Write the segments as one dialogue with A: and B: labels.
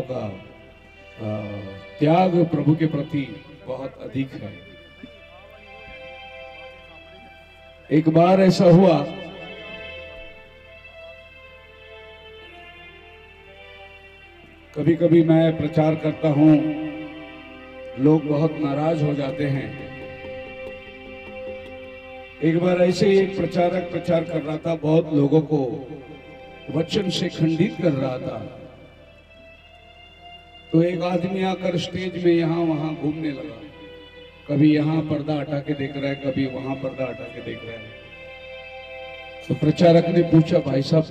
A: का त्याग प्रभु के प्रति बहुत अधिक है। एक बार ऐसा हुआ, कभी कभी मैं प्रचार करता हूं, लोग बहुत नाराज हो जाते हैं। एक बार ऐसे ही एक प्रचारक प्रचार कर रहा था, बहुत लोगों को वचन से खंडित कर रहा था। तो एक आदमी आकर स्टेज में यहां वहां घूमने लगा, कभी यहां पर्दा हटा के देख रहा है, कभी वहां पर्दा हटा के देख रहा है। तो प्रचारक ने पूछा, भाई साहब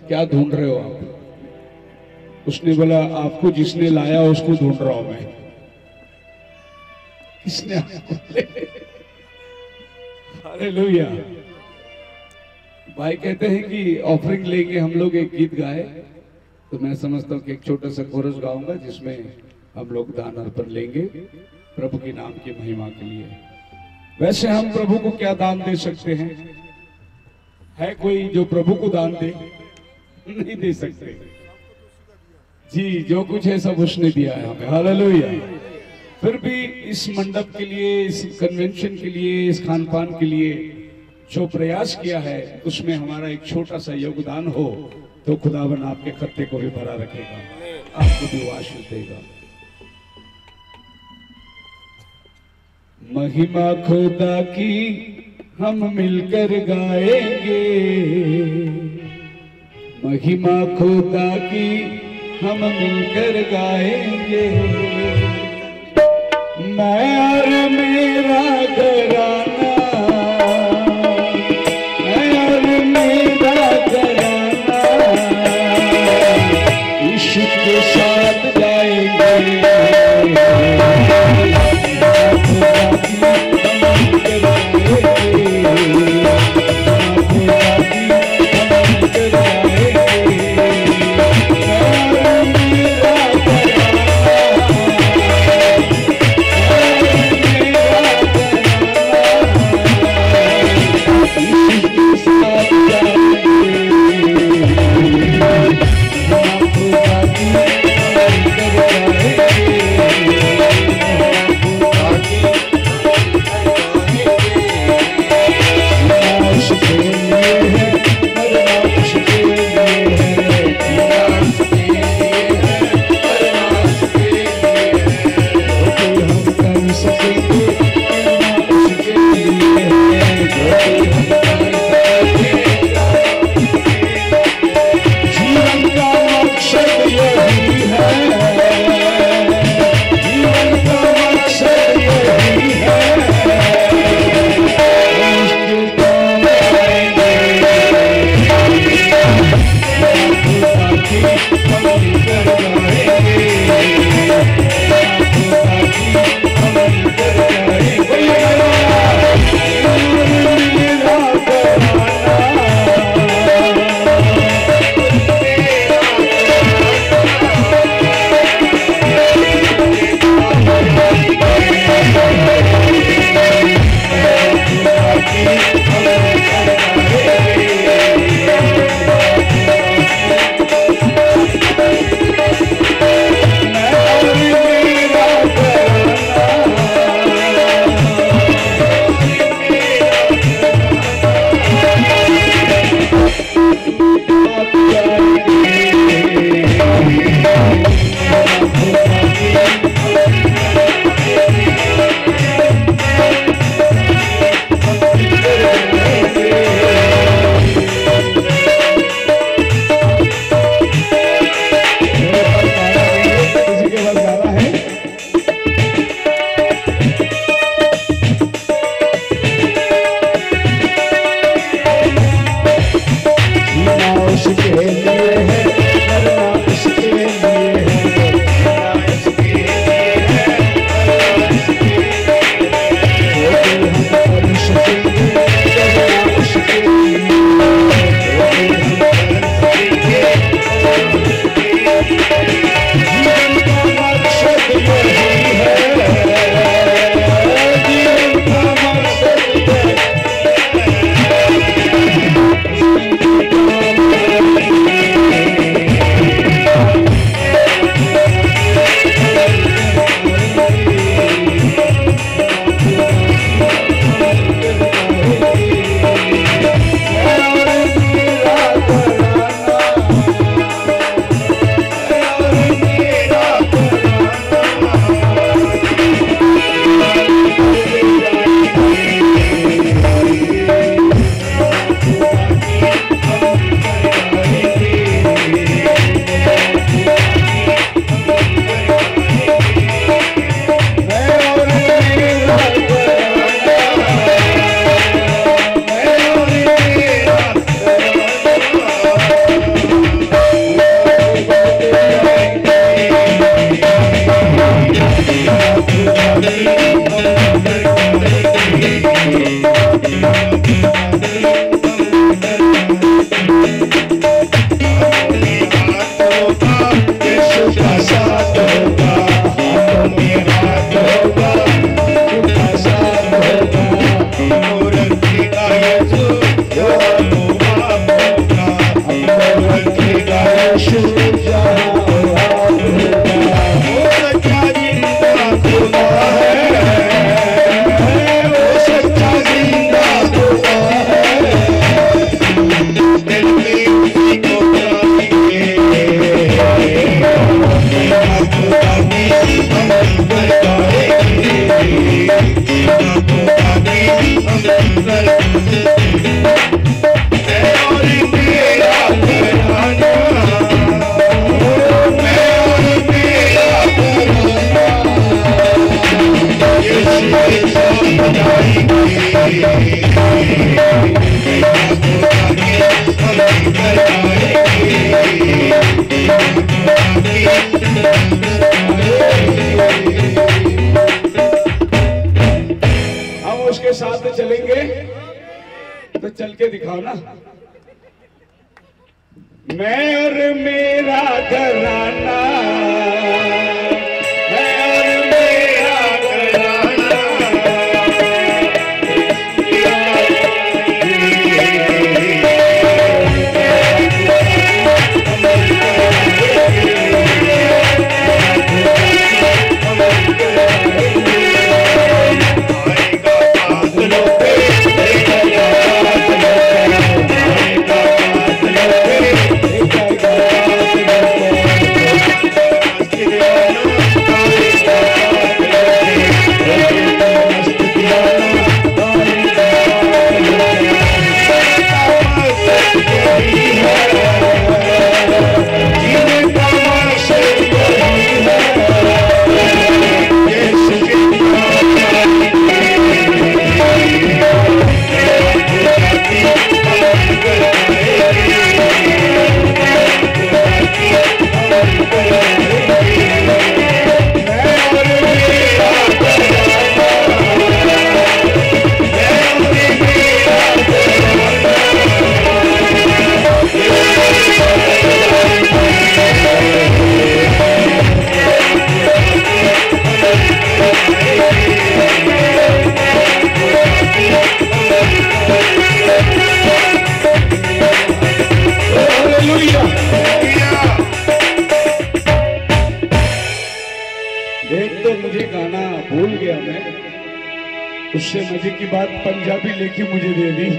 A: क्या ढूंढ रहे हो आप? उसने बोला, आपको जिसने लाया उसको ढूंढ रहा हूं मैं। किसने आपको? हालेलुया। भाई कहते हैं कि ऑफरिंग लेके हम लोग एक गीत गाए, तो मैं समझता हूँ कि एक छोटा सा कोरस गाऊंगा जिसमें हम लोग दान अर्पण लेंगे प्रभु के नाम की महिमा के लिए। वैसे हम प्रभु को क्या दान दे सकते हैं? है कोई जो प्रभु को दान दे? नहीं दे सकते जी, जो कुछ है सब उसने दिया है हमें। हालेलुया। फिर भी इस मंडप के लिए, इस कन्वेंशन के लिए, इस खान पान के लिए जो प्रयास किया है, उसमें हमारा एक छोटा सा योगदान हो तो खुदावन आपके खत्ते को भी भरा रखेगा, आपको भी आशीष देगा। महिमा खुदा की हम मिलकर गाएंगे, महिमा खुदा की हम मिलकर गाएंगे। मैं और मेरा घराना, मैं और मेरा घराना यीशु के साथ जाएंगे। चल के दिखाओ ना। मैं और मेरा घराना, मैं और मेरा घराना, उससे मजे की बात पंजाबी लिखी मुझे दे दी,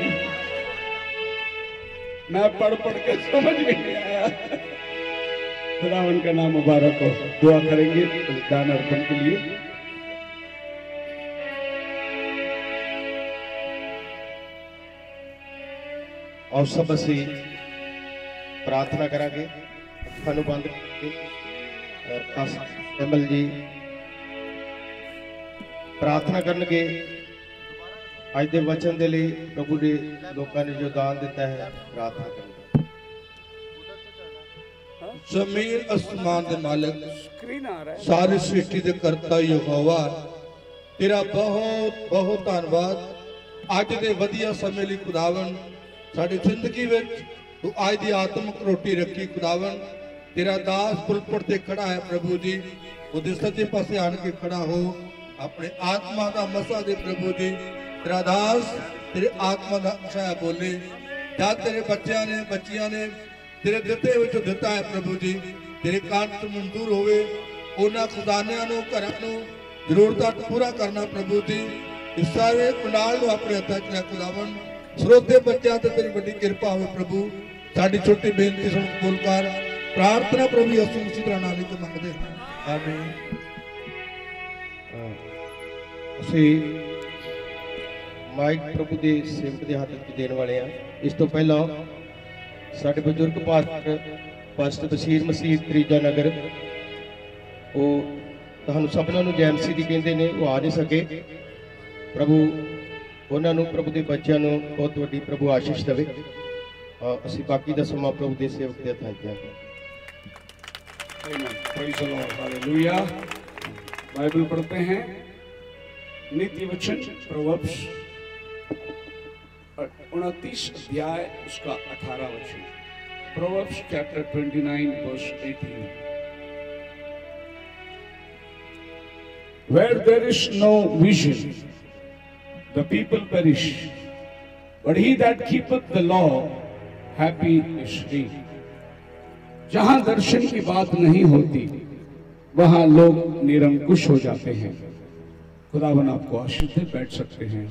A: मैं पढ़ के समझ में नहीं आया। खुदा उनका नाम मुबारक हो। दुआ करेंगे दान अर्पण के लिए।
B: और सब असी प्रार्थना करांगे, अखां बंद करके एमएल जी प्रार्थना करनगे। अज के वचन के लिए प्रभु ने लोगों ने जो दान दिता है प्रार्थना करेंगे। जमीन आसमान के मालिक, सारी सृष्टि के करता यहोवा, तेरा बहुत बहुत धन्यवाद अज के वधिया समय लिए खुदावन। साडी जिंदगी विच तू अज की आत्मक रोटी रखी खुदावन। तेरा दास पुलपट ते खड़ा है प्रभु जी, उहदे सज्जे पासे आन के खड़ा हो, अपने आत्मा का मसा दे प्रभु जी। तेरा दास तेरे आत्मा का छाया बोले, क्या तेरे बच्चों ने बच्चियां ने तेरे दिते विचों दिता है प्रभु जी। तेरे कान तो मंजूर होवे, उन्हां खजानियां नूं घरां नूं जरूरतां पूरा करना प्रभु जी। इस सारे पंडाल नूं अपने हत्थां च रख खुदावन। श्रोते बच्चों ते तेरी बड़ी कृपा हो प्रभु। साडी छोटी बेनती सुन कबूल कर। प्रार्थना प्रभु यीशु मसीह दे नाम विच मंगदे हां, आमीन। ਅਸੀਂ माइक प्रभु के सेवक के हाथ में देने वाले हैं। इस तो पहला साडे बजुर्ग पास्टर बशीर मसीह त्रीजा नगर, वो तुहानू सबना नू जैमसी दी कहंदे ने, वो आ नहीं सके। प्रभु उन्होंने प्रभु के बच्चों को बहुत वड्डी प्रभु आशीष देवे। असीं बाकी दा समा प्रभु के सेवक के हत्थां च
A: हालेलुया। बाइबल पढ़ते हैं, नीति वचन प्रोवर्ब्स 29 अध्याय उसका 18 वचन। Proverbs chapter 29 verse 18। Where there is no vision, the people perish, but he that keepeth the law, happy is he। जहां दर्शन की बात नहीं होती वहां लोग निरंकुश हो जाते हैं। खुदावन आपको आशीष दे। बैठ सकते हैं।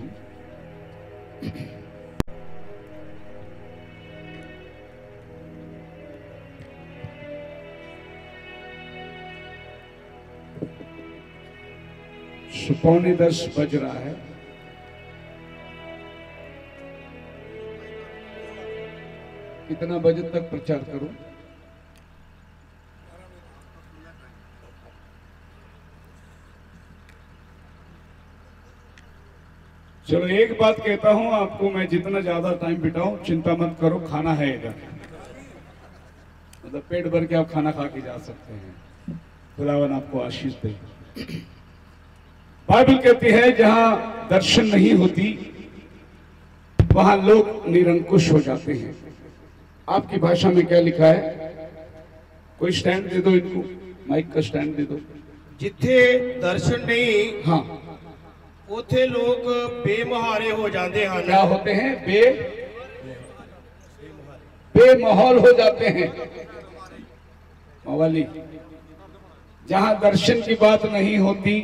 A: पौने 10 बज रहा है। कितना बजे तक प्रचार करूं? चलो एक बात कहता हूं आपको, मैं जितना ज्यादा टाइम बिताऊं चिंता मत करो, खाना है इधर, मतलब पेट भर के आप खाना खा के जा सकते हैं। खुदावन आपको आशीष दे। बाइबल कहती है जहां दर्शन नहीं होती वहां लोग निरंकुश हो जाते हैं। आपकी भाषा में क्या लिखा है? कोई स्टैंड दे दो इनको, माइक का स्टैंड दे दो।
C: जिथे दर्शन नहीं
A: हाँ,
C: उथे लोग बेमहारे हो जाते हैं।
A: क्या होते हैं? बेमाहौल हो जाते हैं। मवाली, जहां दर्शन की बात नहीं होती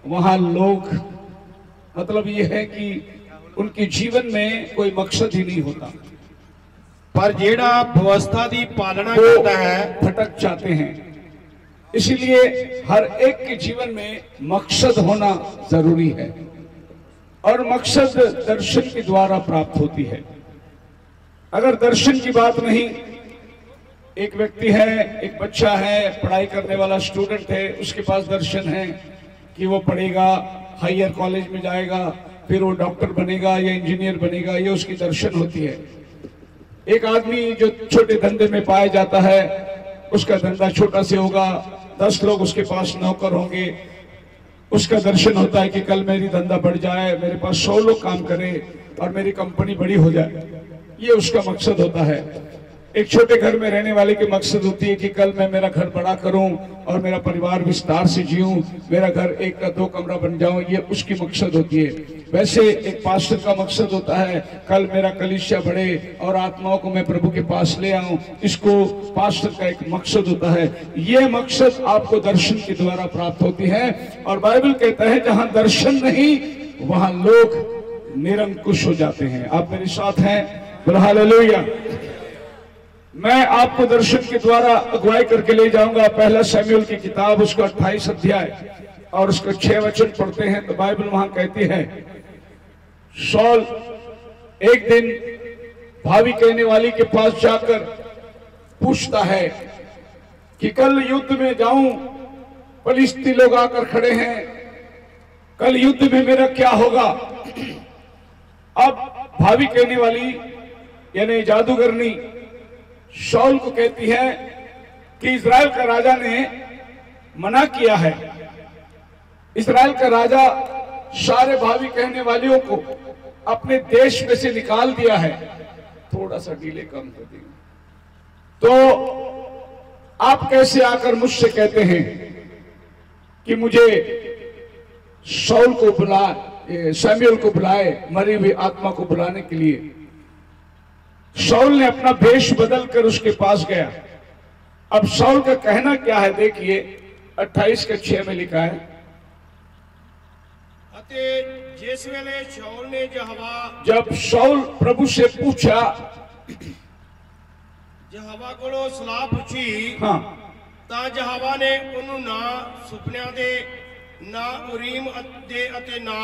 A: वहां लोग, मतलब ये है कि उनके जीवन में कोई मकसद ही नहीं होता,
C: पर जेड़ा व्यवस्था की पालना
A: वो
C: करता है
A: भटक जाते हैं। इसलिए हर एक के जीवन में मकसद होना जरूरी है, और मकसद दर्शन के द्वारा प्राप्त होती है। अगर दर्शन की बात नहीं, एक व्यक्ति है, एक बच्चा है, पढ़ाई करने वाला स्टूडेंट है, उसके पास दर्शन है कि वो पढ़ेगा, हायर कॉलेज में जाएगा, फिर वो डॉक्टर बनेगा या इंजीनियर बनेगा, ये उसकी दर्शन होती है। एक आदमी जो छोटे धंधे में पाया जाता है, उसका धंधा छोटा से होगा, 10 लोग उसके पास नौकर होंगे, उसका दर्शन होता है कि कल मेरी धंधा बढ़ जाए, मेरे पास 100 लोग काम करें और मेरी कंपनी बड़ी हो जाए, ये उसका मकसद होता है। एक छोटे घर में रहने वाले की मकसद होती है कि कल मैं मेरा घर बड़ा करूं और मेरा परिवार विस्तार से जीऊं, मेरा घर 1 का 2 कमरा बन जाऊं, ये उसकी मकसद होती है। वैसे एक पास्टर का मकसद होता है कल मेरा कलीसिया बढ़े और आत्माओं को मैं प्रभु के पास ले आऊं, इसको पास्टर का एक मकसद होता है। ये मकसद आपको दर्शन के द्वारा प्राप्त होती है, और बाइबल कहता है जहां दर्शन नहीं वहां लोग निरंकुश हो जाते हैं। आप मेरे साथ हैं? बोलो हालेलुया। मैं आपको दर्शन के द्वारा अगुवाई करके ले जाऊंगा। पहला शमूएल की किताब, उसका 28 अध्याय और उसका 6 वचन पढ़ते हैं तो बाइबल वहां कहती है, शौल एक दिन भावी कहने वाली के पास जाकर पूछता है कि कल युद्ध में जाऊं, फलिस्ती लोग आकर खड़े हैं, कल युद्ध में मेरा क्या होगा? अब भावी कहने वाली यानी जादूगरनी शौल को कहती है कि इजराइल का राजा ने मना किया है, इजराइल का राजा सारे भावी कहने वालियों को अपने देश में से निकाल दिया है। थोड़ा सा डिले कम कर देंगे। तो आप कैसे आकर मुझसे कहते हैं कि मुझे शौल को शमूएल को बुलाए, मरी हुई आत्मा को बुलाने के लिए? शौल ने अपना भेष बदलकर उसके पास गया। अब शौल का कहना क्या है देखिए, 28 के 6 में लिखा है,
C: जिस वेले शौल ने
A: जब शौल प्रभु से पूछा,
C: यहोवा कोलों सलाह पूछी,
A: हाँ,
C: ਤਾਂ ਯहोਵਾ ਨੇ ਉਹਨੂੰ ਨਾ ਸੁਪਨਿਆਂ ਦੇ, ਨਾ ਉਰੀਮ ਦੇ ਅਤੇ ਨਾ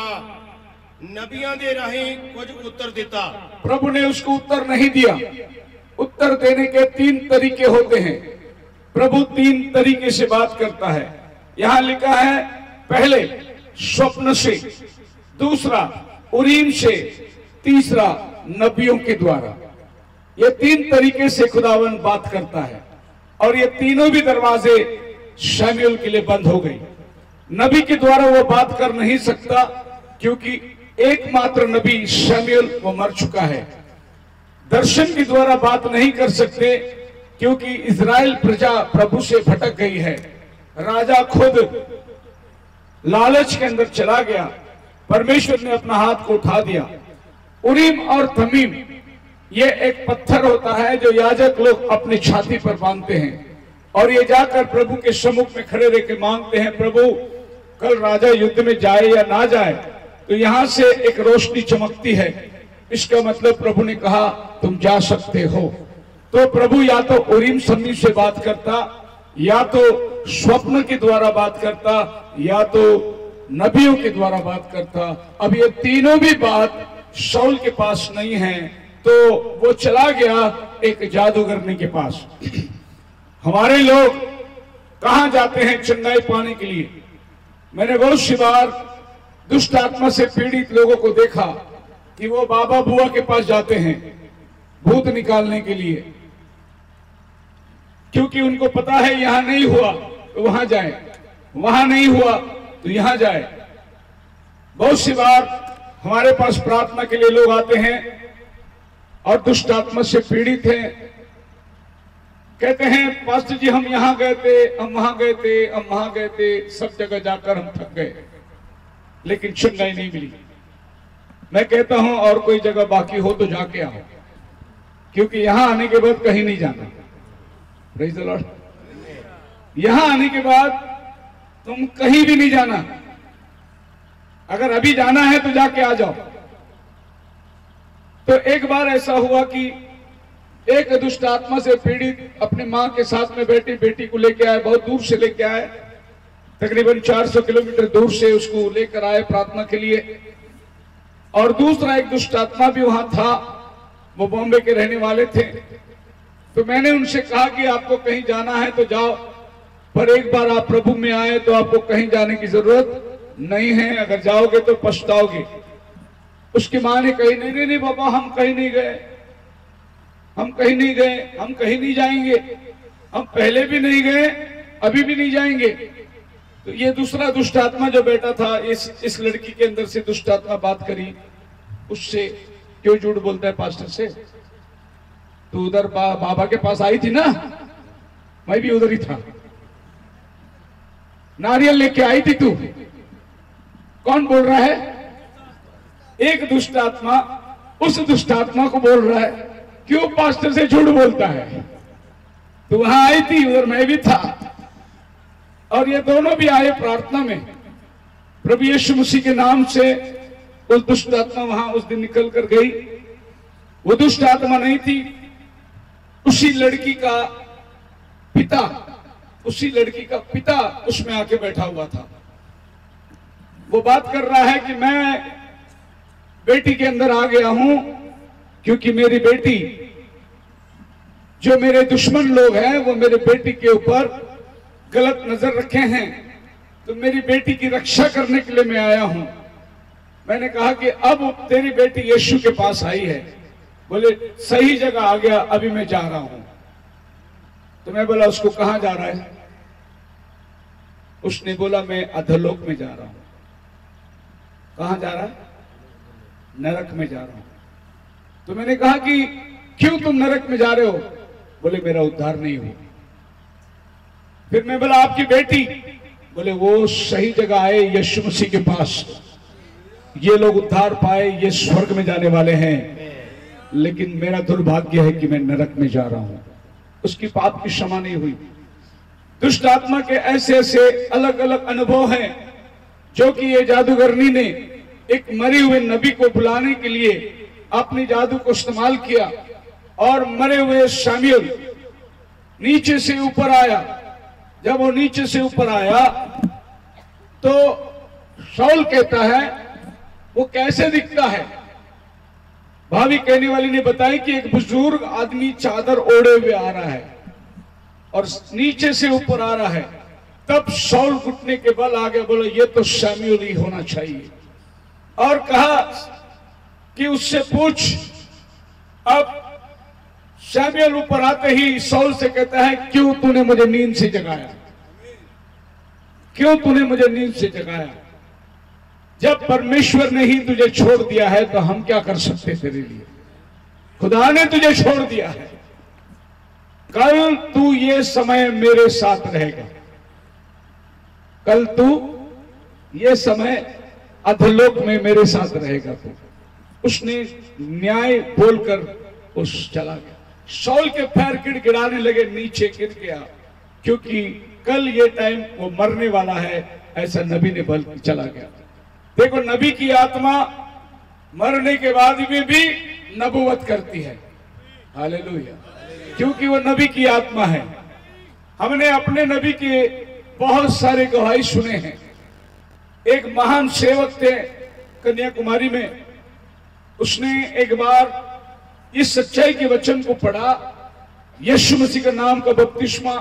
C: नबियां दे राही कुछ उत्तर देता।
A: प्रभु ने उसको उत्तर नहीं दिया। उत्तर देने के 3 तरीके होते हैं। प्रभु 3 तरीके से बात करता है। यहां लिखा है, पहले स्वप्न से, दूसरा उरीम से, तीसरा नबियों के द्वारा। ये 3 तरीके से खुदावन बात करता है, और ये तीनों भी दरवाजे शमूएल के लिए बंद हो गई। नबी के द्वारा वो बात कर नहीं सकता, क्योंकि एकमात्र नबी शमूएल वो मर चुका है। दर्शन के द्वारा बात नहीं कर सकते, क्योंकि इजराइल प्रजा प्रभु से भटक गई है। राजा खुद लालच के अंदर चला गया, परमेश्वर ने अपना हाथ को उठा दिया। उरीम और तमीम ये एक पत्थर होता है जो याजक लोग अपनी छाती पर बांधते हैं, और ये जाकर प्रभु के सम्मुख में खड़े रह के मांगते हैं, प्रभु कल राजा युद्ध में जाए या ना जाए, तो यहां से एक रोशनी चमकती है, इसका मतलब प्रभु ने कहा तुम जा सकते हो। तो प्रभु या तो उरीम तमीम से बात करता, या तो स्वप्न के द्वारा बात करता, या तो नबियों के द्वारा बात करता। अब ये तीनों भी बात शाऊल के पास नहीं है, तो वो चला गया एक जादूगरनी के पास। हमारे लोग कहां जाते हैं चंगाई पाने के लिए? मैंने बहुत सी बार दुष्ट आत्मा से पीड़ित लोगों को देखा कि वो बाबा बुआ के पास जाते हैं भूत निकालने के लिए, क्योंकि उनको पता है यहां नहीं हुआ तो वहां जाए, वहां नहीं हुआ तो यहां जाए। बहुत सी बार हमारे पास प्रार्थना के लिए लोग आते हैं, और दुष्ट आत्मा से पीड़ित हैं। कहते हैं पास्टर जी हम यहां गए थे, हम वहां गए थे, हम वहां गए थे, सब जगह जाकर हम थक गए, लेकिन चंगाई नहीं मिली। मैं कहता हूं और कोई जगह बाकी हो तो जाके आओ, क्योंकि यहां आने के बाद कहीं नहीं जाना। Praise the Lord. यहां आने के बाद तुम कहीं भी नहीं जाना। अगर अभी जाना है तो जाके आ जाओ। तो एक बार ऐसा हुआ कि एक दुष्ट आत्मा से पीड़ित अपनी मां के साथ में बैठी बेटी को लेके आए, बहुत दूर से लेके आए, तकरीबन 400 किलोमीटर दूर से उसको लेकर आए प्रार्थना के लिए। और दूसरा एक दुष्ट आत्मा भी वहां था, वो बॉम्बे के रहने वाले थे। तो मैंने उनसे कहा कि आपको कहीं जाना है तो जाओ, पर एक बार आप प्रभु में आए तो आपको कहीं जाने की जरूरत नहीं है, अगर जाओगे तो पछताओगे। उसकी मां ने कही नहीं नहीं नहीं बाबा हम कहीं नहीं गए, हम कहीं नहीं गए, हम कहीं नहीं जाएंगे, हम पहले भी नहीं गए, अभी भी नहीं जाएंगे। तो ये दूसरा दुष्ट आत्मा जो बैठा था, इस लड़की के अंदर से दुष्ट आत्मा बात करी उससे, क्यों झूठ बोलता है पास्टर से, तू उधर बाबा के पास आई थी ना, मैं भी उधर ही था, नारियल लेके आई थी तू, कौन बोल रहा है? एक दुष्ट आत्मा उस दुष्ट आत्मा को बोल रहा है क्यों पास्टर से झूठ बोलता है, तो वहां आई थी, उधर मैं भी था। और ये दोनों भी आए प्रार्थना में, प्रभु यीशु मसीह के नाम से उस दुष्ट आत्मा वहां उस दिन निकल कर गई। वो दुष्ट आत्मा नहीं थी, उसी लड़की का पिता, उसी लड़की का पिता उसमें आके बैठा हुआ था। वो बात कर रहा है कि मैं बेटी के अंदर आ गया हूं क्योंकि मेरी बेटी, जो मेरे दुश्मन लोग हैं वो मेरे बेटी के ऊपर गलत नजर रखे हैं, तो मेरी बेटी की रक्षा करने के लिए मैं आया हूं। मैंने कहा कि अब तेरी बेटी यीशु के पास आई है। बोले सही जगह आ गया, अभी मैं जा रहा हूं। तो मैं बोला उसको कहां जा रहा है? उसने बोला मैं अधोलोक में जा रहा हूं। कहां जा रहा है? नरक में जा रहा हूं। तो मैंने कहा कि क्यों तुम नरक में जा रहे हो? बोले मेरा उद्धार नहीं हुआ। फिर मैं बोला आपकी बेटी? बोले वो सही जगह आए यीशु मसीह के पास, ये लोग उद्धार पाए, ये स्वर्ग में जाने वाले हैं, लेकिन मेरा दुर्भाग्य है कि मैं नरक में जा रहा हूं। उसकी पाप की क्षमा नहीं हुई। दुष्ट आत्मा के ऐसे ऐसे अलग अलग अनुभव हैं जो कि ये जादूगरनी ने एक मरे हुए नबी को बुलाने के लिए अपनी जादू को इस्तेमाल किया, और मरे हुए शामुएल नीचे से ऊपर आया। जब वो नीचे से ऊपर आया तो शाऊल कहता है वो कैसे दिखता है? भाभी कहने वाली ने बताया कि एक बुजुर्ग आदमी चादर ओढ़े हुए आ रहा है और नीचे से ऊपर आ रहा है। तब शाऊल घुटने के बल आ गया, बोला ये तो शामुएल ही होना चाहिए, और कहा कि उससे पूछ। अब शामुएल ऊपर आते ही शाऊल से कहता है क्यों तूने मुझे नींद से जगाया, क्यों तूने मुझे नींद से जगाया? जब परमेश्वर ने ही तुझे छोड़ दिया है तो हम क्या कर सकते तेरे लिए? खुदा ने तुझे छोड़ दिया है, कल तू ये समय मेरे साथ रहेगा, कल तू ये समय अधोलोक में मेरे साथ रहेगा। तो उसने न्याय बोलकर उस चला गया। शाऊल के पैर गिड़गिड़ाने लगे, नीचे गिर गया, क्योंकि कल ये टाइम वो मरने वाला है, ऐसा नबी ने बोल चला गया। देखो नबी की आत्मा मरने के बाद भी नबूवत करती है। हालेलुया, क्योंकि वो नबी की आत्मा है। हमने अपने नबी के बहुत सारे गवाही सुने हैं। एक महान सेवक थे कन्याकुमारी में, उसने एक बार इस सच्चाई के वचन को पढ़ा, यीशु मसीह का नाम का बपतिस्मा,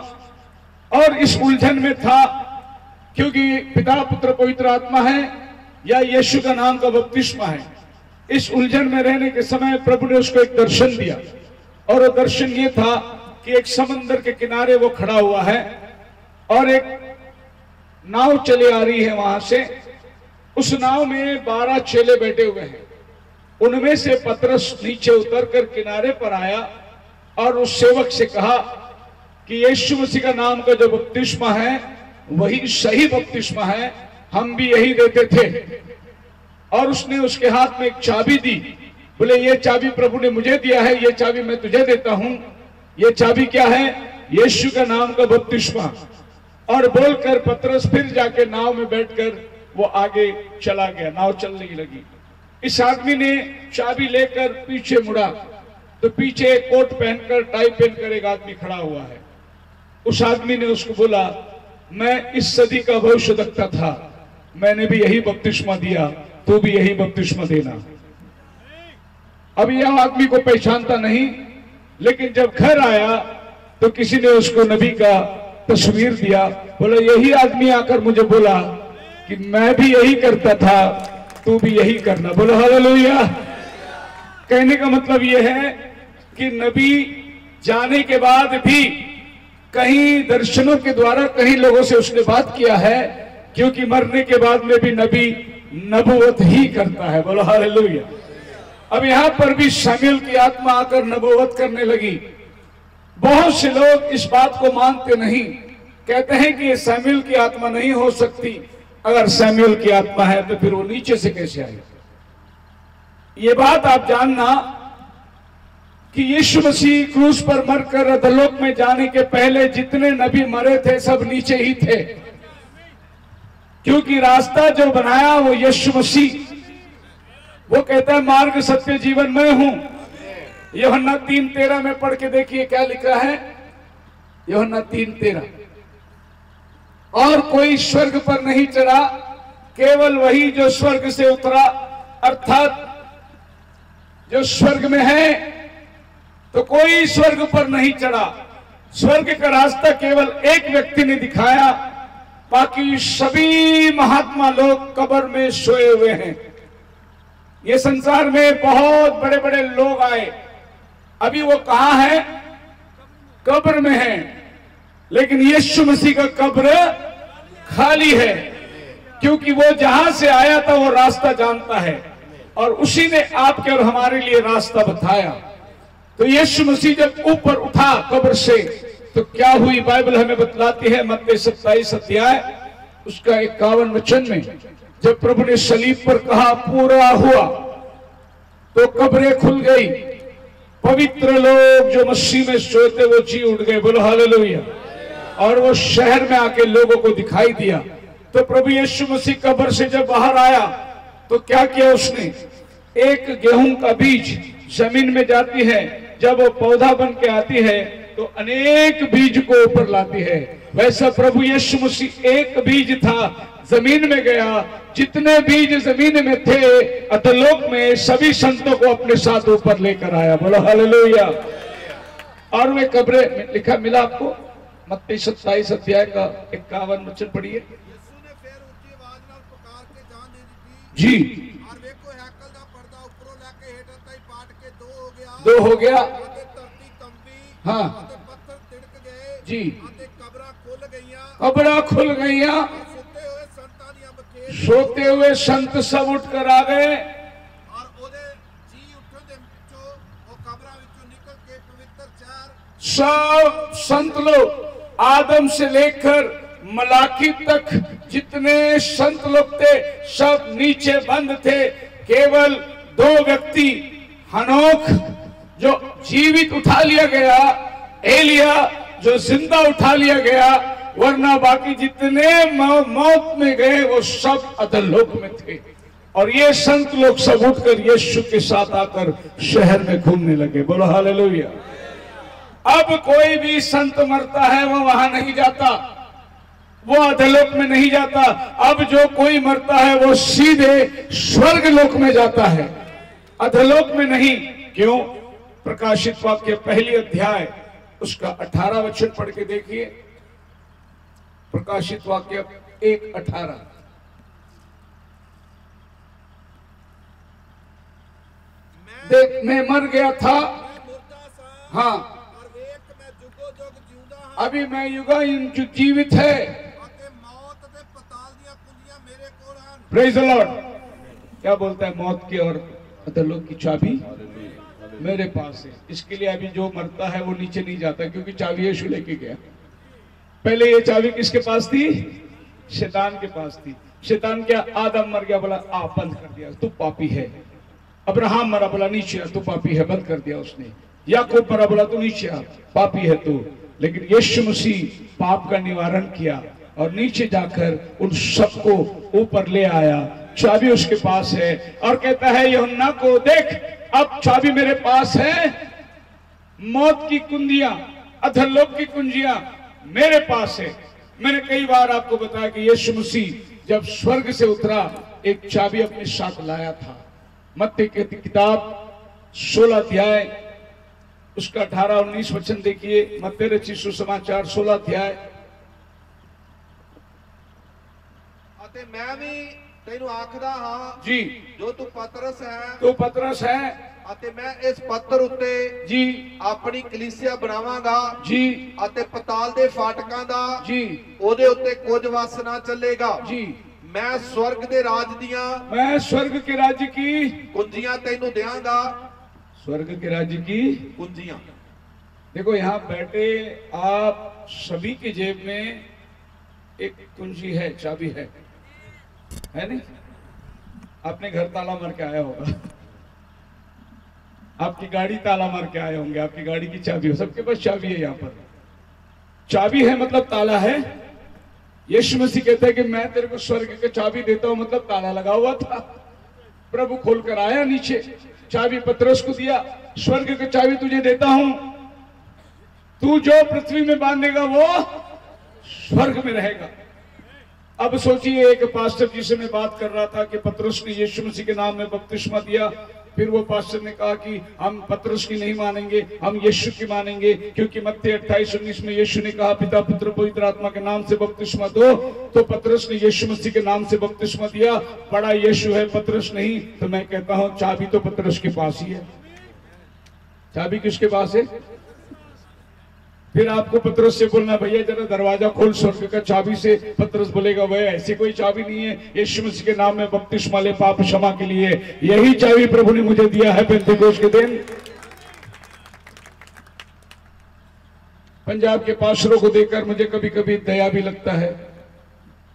A: और इस उलझन में था क्योंकि पिता पुत्र पवित्र आत्मा है या यीशु का नाम का बपतिस्मा है। इस उलझन में रहने के समय प्रभु ने उसको एक दर्शन दिया, और वो दर्शन ये था कि एक समंदर के किनारे वो खड़ा हुआ है और एक नाव चली आ रही है वहां से। उस नाव में 12 चेले बैठे हुए हैं, उनमें से पतरस नीचे उतरकर किनारे पर आया और उस सेवक से कहा कि यीशु मसीह का नाम का जो बपतिस्मा है वही सही बपतिस्मा है, हम भी यही देते थे। और उसने उसके हाथ में एक चाबी दी, बोले ये चाबी प्रभु ने मुझे दिया है, ये चाबी मैं तुझे देता हूं। ये चाबी क्या है? यीशु का नाम का बपतिस्मा। और बोलकर पतरस फिर जाके नाव में बैठकर वो आगे चला गया, नाव चलने लगी। इस आदमी ने चाबी लेकर पीछे मुड़ा तो पीछे एक कोट पहनकर टाई पहनकर एक आदमी खड़ा हुआ है। उस आदमी ने उसको बोला, मैं इस सदी का भविष्यवक्ता था, मैंने भी यही बपतिस्मा दिया, तू भी यही बपतिस्मा देना। अब यह आदमी को पहचानता नहीं, लेकिन जब घर आया तो किसी ने उसको नबी का तस्वीर दिया, बोला यही आदमी आकर मुझे बोला कि मैं भी यही करता था, तू भी यही करना। बोलो हालेलुया। कहने का मतलब यह है कि नबी जाने के बाद भी कहीं दर्शनों के द्वारा कहीं लोगों से उसने बात किया है, क्योंकि मरने के बाद में भी नबी नबूवत ही करता है। बोलो हालेलुया। अब यहां पर भी शमूएल की आत्मा आकर नबूवत करने लगी। बहुत से लोग इस बात को मानते नहीं, कहते हैं कि ये शमूएल की आत्मा नहीं हो सकती। अगर शमूएल की आत्मा है तो फिर वो नीचे से कैसे आई? ये बात आप जानना कि यीशु मसीह क्रूस पर मरकर अधोलोक में जाने के पहले जितने नबी मरे थे सब नीचे ही थे, क्योंकि रास्ता जो बनाया वो यीशु मसीह। वो कहता है मार्ग सत्य जीवन मैं हूं। यूहन्ना 3:13 में पढ़ के देखिए क्या लिखा है। यूहन्ना 3:13, और कोई स्वर्ग पर नहीं चढ़ा, केवल वही जो स्वर्ग से उतरा, अर्थात जो स्वर्ग में है, तो कोई स्वर्ग पर नहीं चढ़ा। स्वर्ग का रास्ता केवल एक व्यक्ति ने दिखाया, बाकी सभी महात्मा लोग कब्र में सोए हुए हैं। ये संसार में बहुत बड़े बड़े लोग आए, अभी वो कहां है? कब्र में है। लेकिन यीशु मसीह का कब्र खाली है, क्योंकि वो जहां से आया था वो रास्ता जानता है और उसी ने आपके और हमारे लिए रास्ता बताया। तो यीशु मसीह जब ऊपर उठा कब्र से तो क्या हुई? बाइबल हमें बतलाती है मत्ती 27 अध्याय उसका 51 वचन में, जब प्रभु ने सलीब पर कहा पूरा हुआ, तो कब्रें खुल गई। पवित्र लोग जो मसीह में सोते वो जी उठ गए। बोलो हालेलुया। और वो शहर में आके लोगों को दिखाई दिया। तो प्रभु यीशु मसीह कब्र से जब बाहर आया तो क्या किया उसने? एक गेहूं का बीज जमीन में जाती है, जब वो पौधा बन के आती है तो अनेक बीज को ऊपर लाती है। वैसा प्रभु यीशु मसीह एक बीज था, जमीन में गया, जितने बीज जमीन में थे अधोलोक में सभी संतों को अपने साथ ऊपर लेकर आया। बोलो हालेलुया। और वे कब्रें में लिखा मिला आपको, मत्ती 27 अध्याय का 51 वचन पढ़िए जी। दो हो गया हाँ जी। कब्रा खुल गईया, सोते हुए संत सब उठ कर आ गए सब संत लोग, आदम से लेकर मलाकी तक जितने संत लोग थे सब नीचे बंद थे। केवल दो व्यक्ति, हनोक जो जीवित उठा लिया गया, एलिया जो जिंदा उठा लिया गया, वरना बाकी जितने मौत में गए वो सब अधोलोक में थे। और ये संत लोग सब उठकर यीशु के साथ आकर शहर में घूमने लगे। बोलो हालेलुया। अब कोई भी संत मरता है वो वहां नहीं जाता, वो अधोलोक में नहीं जाता। अब जो कोई मरता है वो सीधे स्वर्ग लोक में जाता है, अधोलोक में नहीं। क्यों? प्रकाशित वाक्य पहली अध्याय उसका 18 वचन पढ़ के देखिए। प्रकाशित वाक्य 1:18। देख मैं मर गया था, हाँ अभी मैं युगा जीवित है। Praise the Lord. क्या बोलता है? मौत की और अधोलोक की चाबी मेरे पास है। इसके लिए अभी जो मरता है वो नीचे नहीं जाता, क्योंकि चाबी यीशु लेके गया। पहले ये चाबी किसके पास थी? शैतान के पास थी। शैतान क्या? आदम मर गया, बोला आ बंद कर दिया, तू पापी है। अब्राहम मरा, बोला नीचे आ, तू पापी है, बंद कर दिया उसने। याकूब मरा, बोला तू नीचे आ, पापी है तू। लेकिन यीशु मसीह पाप का निवारण किया और नीचे जाकर उन सबको ऊपर ले आया। चाबी उसके पास है और कहता है यूहन्ना को, देख अब चाबी मेरे पास है, मौत की कुंजियां, अधोलोक की कुंजियां मेरे पास है। मैंने कई बार आपको बताया कि यीशु मसीह जब स्वर्ग से उतरा एक चाबी अपने साथ लाया था। मत्ती की किताब 16 अध्याय उसका 18-19 वचन देखिए। मत्ती रचित सुसमाचार 16 अध्याय।
D: ਅਤੇ ਮੈਂ ਵੀ ਤੈਨੂੰ ਆਖਦਾ ਹਾਂ
A: जी,
D: ਜੋ ਤੂੰ ਪਤਰਸ ਹੈ
A: तो पतरस है
D: ਅਤੇ ਮੈਂ ਇਸ ਪੱਤਰ ਉੱਤੇ
A: जी,
D: ਆਪਣੀ ਕਲੀਸਿਆ ਬਣਾਵਾਂਗਾ
A: जी,
D: ਅਤੇ ਪਤਾਲ ਦੇ ਫਾਟਕਾਂ ਦਾ
A: जी,
D: ਉਹਦੇ ਉੱਤੇ ਕੁਝ ਵਸ ਨਾ ਚੱਲੇਗਾ।
A: जी।
D: ਮੈਂ स्वर्ग ਦੇ ਰਾਜ ਦੀਆਂ
A: मैं स्वर्ग के राज्य की,
D: ਕੁੰਜੀਆਂ ਤੈਨੂੰ ਦਿਆਂਗਾ।
A: स्वर्ग के राज्य की।
D: ਕੁੰਜੀਆਂ
A: देखो यहाँ बैठे आप सभी के जेब में एक कुंजी है, चाबी है नहीं? आपने घर ताला मार के आया होगा, आपकी गाड़ी ताला मार के आए होंगे, आपकी गाड़ी की चाबी हो, सबके पास चाबी है। यहाँ पर चाबी है मतलब ताला है। यीशु मसीह कहते हैं कि मैं तेरे को स्वर्ग की चाबी देता हूं, मतलब ताला लगा हुआ था। प्रभु खोलकर आया नीचे, चाबी पतरस को दिया, स्वर्ग की चाबी तुझे देता हूं, तू जो पृथ्वी में बांधेगा वो स्वर्ग में रहेगा। अब सोचिए, एक पास्टर जिसे मैं बात कर रहा था कि पतरस ने यीशु मसीह के नाम में बपतिस्मा दिया, फिर वो पास्टर ने कहा कि हम पतरस की नहीं मानेंगे, हम यीशु की मानेंगे, क्योंकि मत्ती 28-19 में यीशु ने कहा पिता पुत्र पवित्र आत्मा के नाम से बपतिस्मा दो। तो पतरस ने यीशु मसीह के नाम से बपतिस्मा दिया। बड़ा यीशु है, पतरस नहीं। तो मैं कहता हूं चाबी तो पतरस के पास ही है। चाबी किसके पास है? फिर आपको पतरस से बोलना, भैया जरा दरवाजा खोल स्वर्ग का, चाबी से। पतरस बोलेगा वह ऐसी कोई चाबी नहीं है, यीशु मसीह के नाम में बपतिस्मा ले पाप क्षमा के लिए। यही चाबी प्रभु ने मुझे दिया है पेंतीकोस्त के दिन। पंजाब के पास्टरों को देखकर मुझे कभी कभी दया भी लगता है।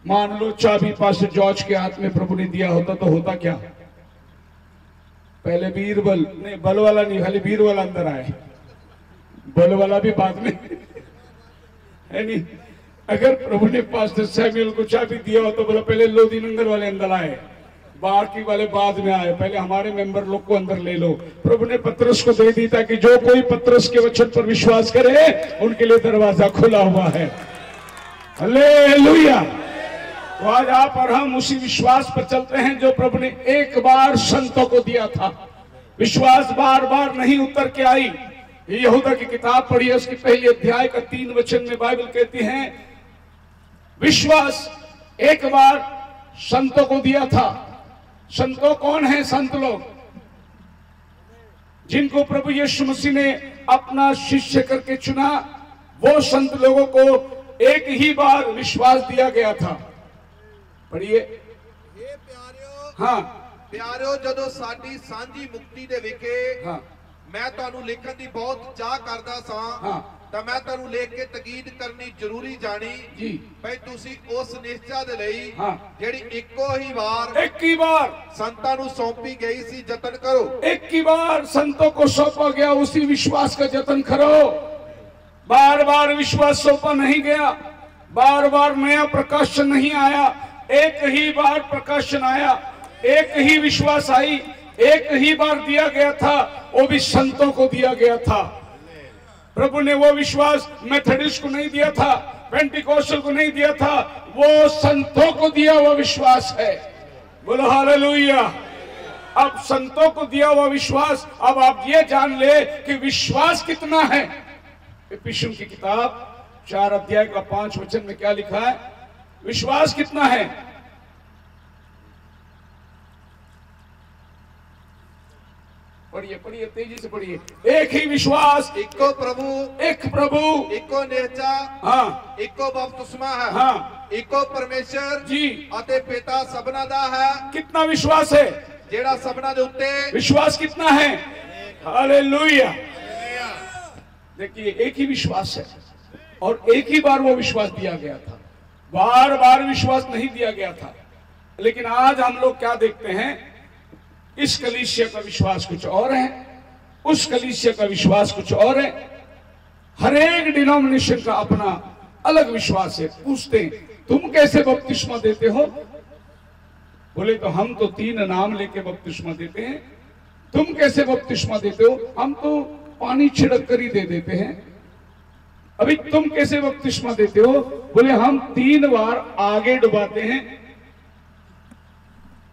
A: मान लो चाबी पास्टर जॉर्ज के हाथ में प्रभु ने दिया होता तो होता क्या? पहले बीरबल नहीं, बल वाला नहीं, खाली बीरबल अंदर आए, बल वाला भी बाद में है नहीं। अगर प्रभु ने पास्टर सैमुअल को चाबी दिया हो तो बोला पहले लोधी नंगल वाले अंदर आए, बाकी वाले बाद में आए, पहले हमारे मेंबर लोग को अंदर ले लो। प्रभु ने पतरस को दे दी ताकि जो कोई पतरस के वचन पर विश्वास करे उनके लिए दरवाजा खुला हुआ है। हालेलुया। तो आज आप और हम उसी विश्वास पर चलते हैं जो प्रभु ने एक बार संतों को दिया था। विश्वास बार बार नहीं उतर के आई। यहूदा की किताब पढ़िए, उसकी पहली अध्याय का 3 वचन में बाइबल कहती है विश्वास एक बार संतों को दिया था। संतों कौन है? संत लोग जिनको प्रभु यीशु मसीह ने अपना शिष्य करके चुना। वो संत लोगों को एक ही बार विश्वास दिया गया था। पढ़िए।
D: हे प्यारिਓ,
A: हाँ
D: ਪਿਆਰਿਓ, ਜਦੋਂ ਸਾਡੀ ਸਾਂਝੀ ਮੁਕਤੀ ਦੇ ਵਿਖੇ
A: हाँ
D: ਮੈਂ ਤੁਹਾਨੂੰ ਲਿਖਣ ਦੀ ਬਹੁਤ ਚਾਹ ਕਰਦਾ ਸਾਂ,
A: ਹਾਂ।
D: ਤਾਂ ਮੈਂ ਤੁਹਾਨੂੰ ਲਿਖ ਕੇ ਤਕੀਦ ਕਰਨੀ ਜ਼ਰੂਰੀ ਜਾਣੀ
A: जी,
D: ਭਈ ਤੁਸੀਂ ਉਸ ਨਿਸ਼ਚਾ ਦੇ ਲਈ
A: ਹਾਂ।
D: ਜਿਹੜੀ ਇੱਕੋ ਹੀ ਵਾਰ
A: एक ही बार,
D: ਸੰਤਾਂ ਨੂੰ ਸੌਂਪੀ गई सी जतन करो।
A: एक ही बार संतों को सौंपा गया उसी विश्वास का जतन करो। बार बार विश्वास सौंपा नहीं गया, बार बार नया प्रकाशन नहीं आया, एक ही बार प्रकाशन आया, एक ही विश्वास आई, एक ही बार दिया गया था, वो भी संतों को दिया गया था। प्रभु ने वो विश्वास मेथडिस्ट को नहीं दिया था, पेंटिकोस्टल को नहीं दिया था, वो संतों को दिया हुआ विश्वास है। बोलो हालेलुया। अब संतों को दिया हुआ विश्वास, अब आप ये जान ले कि विश्वास कितना है। इफिसियों की किताब 4 अध्याय का 5 वचन में क्या लिखा है? विश्वास कितना है? पढ़िए पढ़िए, तेजी से पढ़िए। एक ही विश्वास,
D: ਇੱਕੋ ਪ੍ਰਭु,
A: एक प्रभु,
D: ਇੱਕੋ ਨਿਹਚਾ,
A: हाँ
D: ਇੱਕੋ ਬਪਤਿਸਮਾ ਹੈ,
A: हाँ
D: ਇੱਕੋ ਪਰਮੇਸ਼ਰ
A: जी।
D: ਅਤੇ ਪਿਤਾ ਸਭਨਾ ਦਾ ਹੈ।
A: कितना विश्वास है?
D: ਜਿਹੜਾ ਸਭਨਾਂ ਦੇ ਉੱਤੇ
A: विश्वास कितना है? हालेलुया। देखिए एक ही विश्वास है और एक ही बार वो विश्वास दिया गया था, बार बार विश्वास नहीं दिया गया था। लेकिन आज हम लोग क्या देखते हैं, इस कलीसिया का विश्वास कुछ और है, उस कलीसिया का विश्वास कुछ और है। हर एक डिनोमिनेशन का अपना अलग विश्वास है। पूछते हैं तुम कैसे बपतिस्मा देते हो? बोले तो हम तो 3 नाम लेके बपतिस्मा देते हैं। तुम कैसे बपतिस्मा देते हो? हम तो पानी छिड़क कर ही दे देते हैं। अभी तुम कैसे बपतिस्मा देते हो? बोले हम 3 बार आगे डुबाते हैं।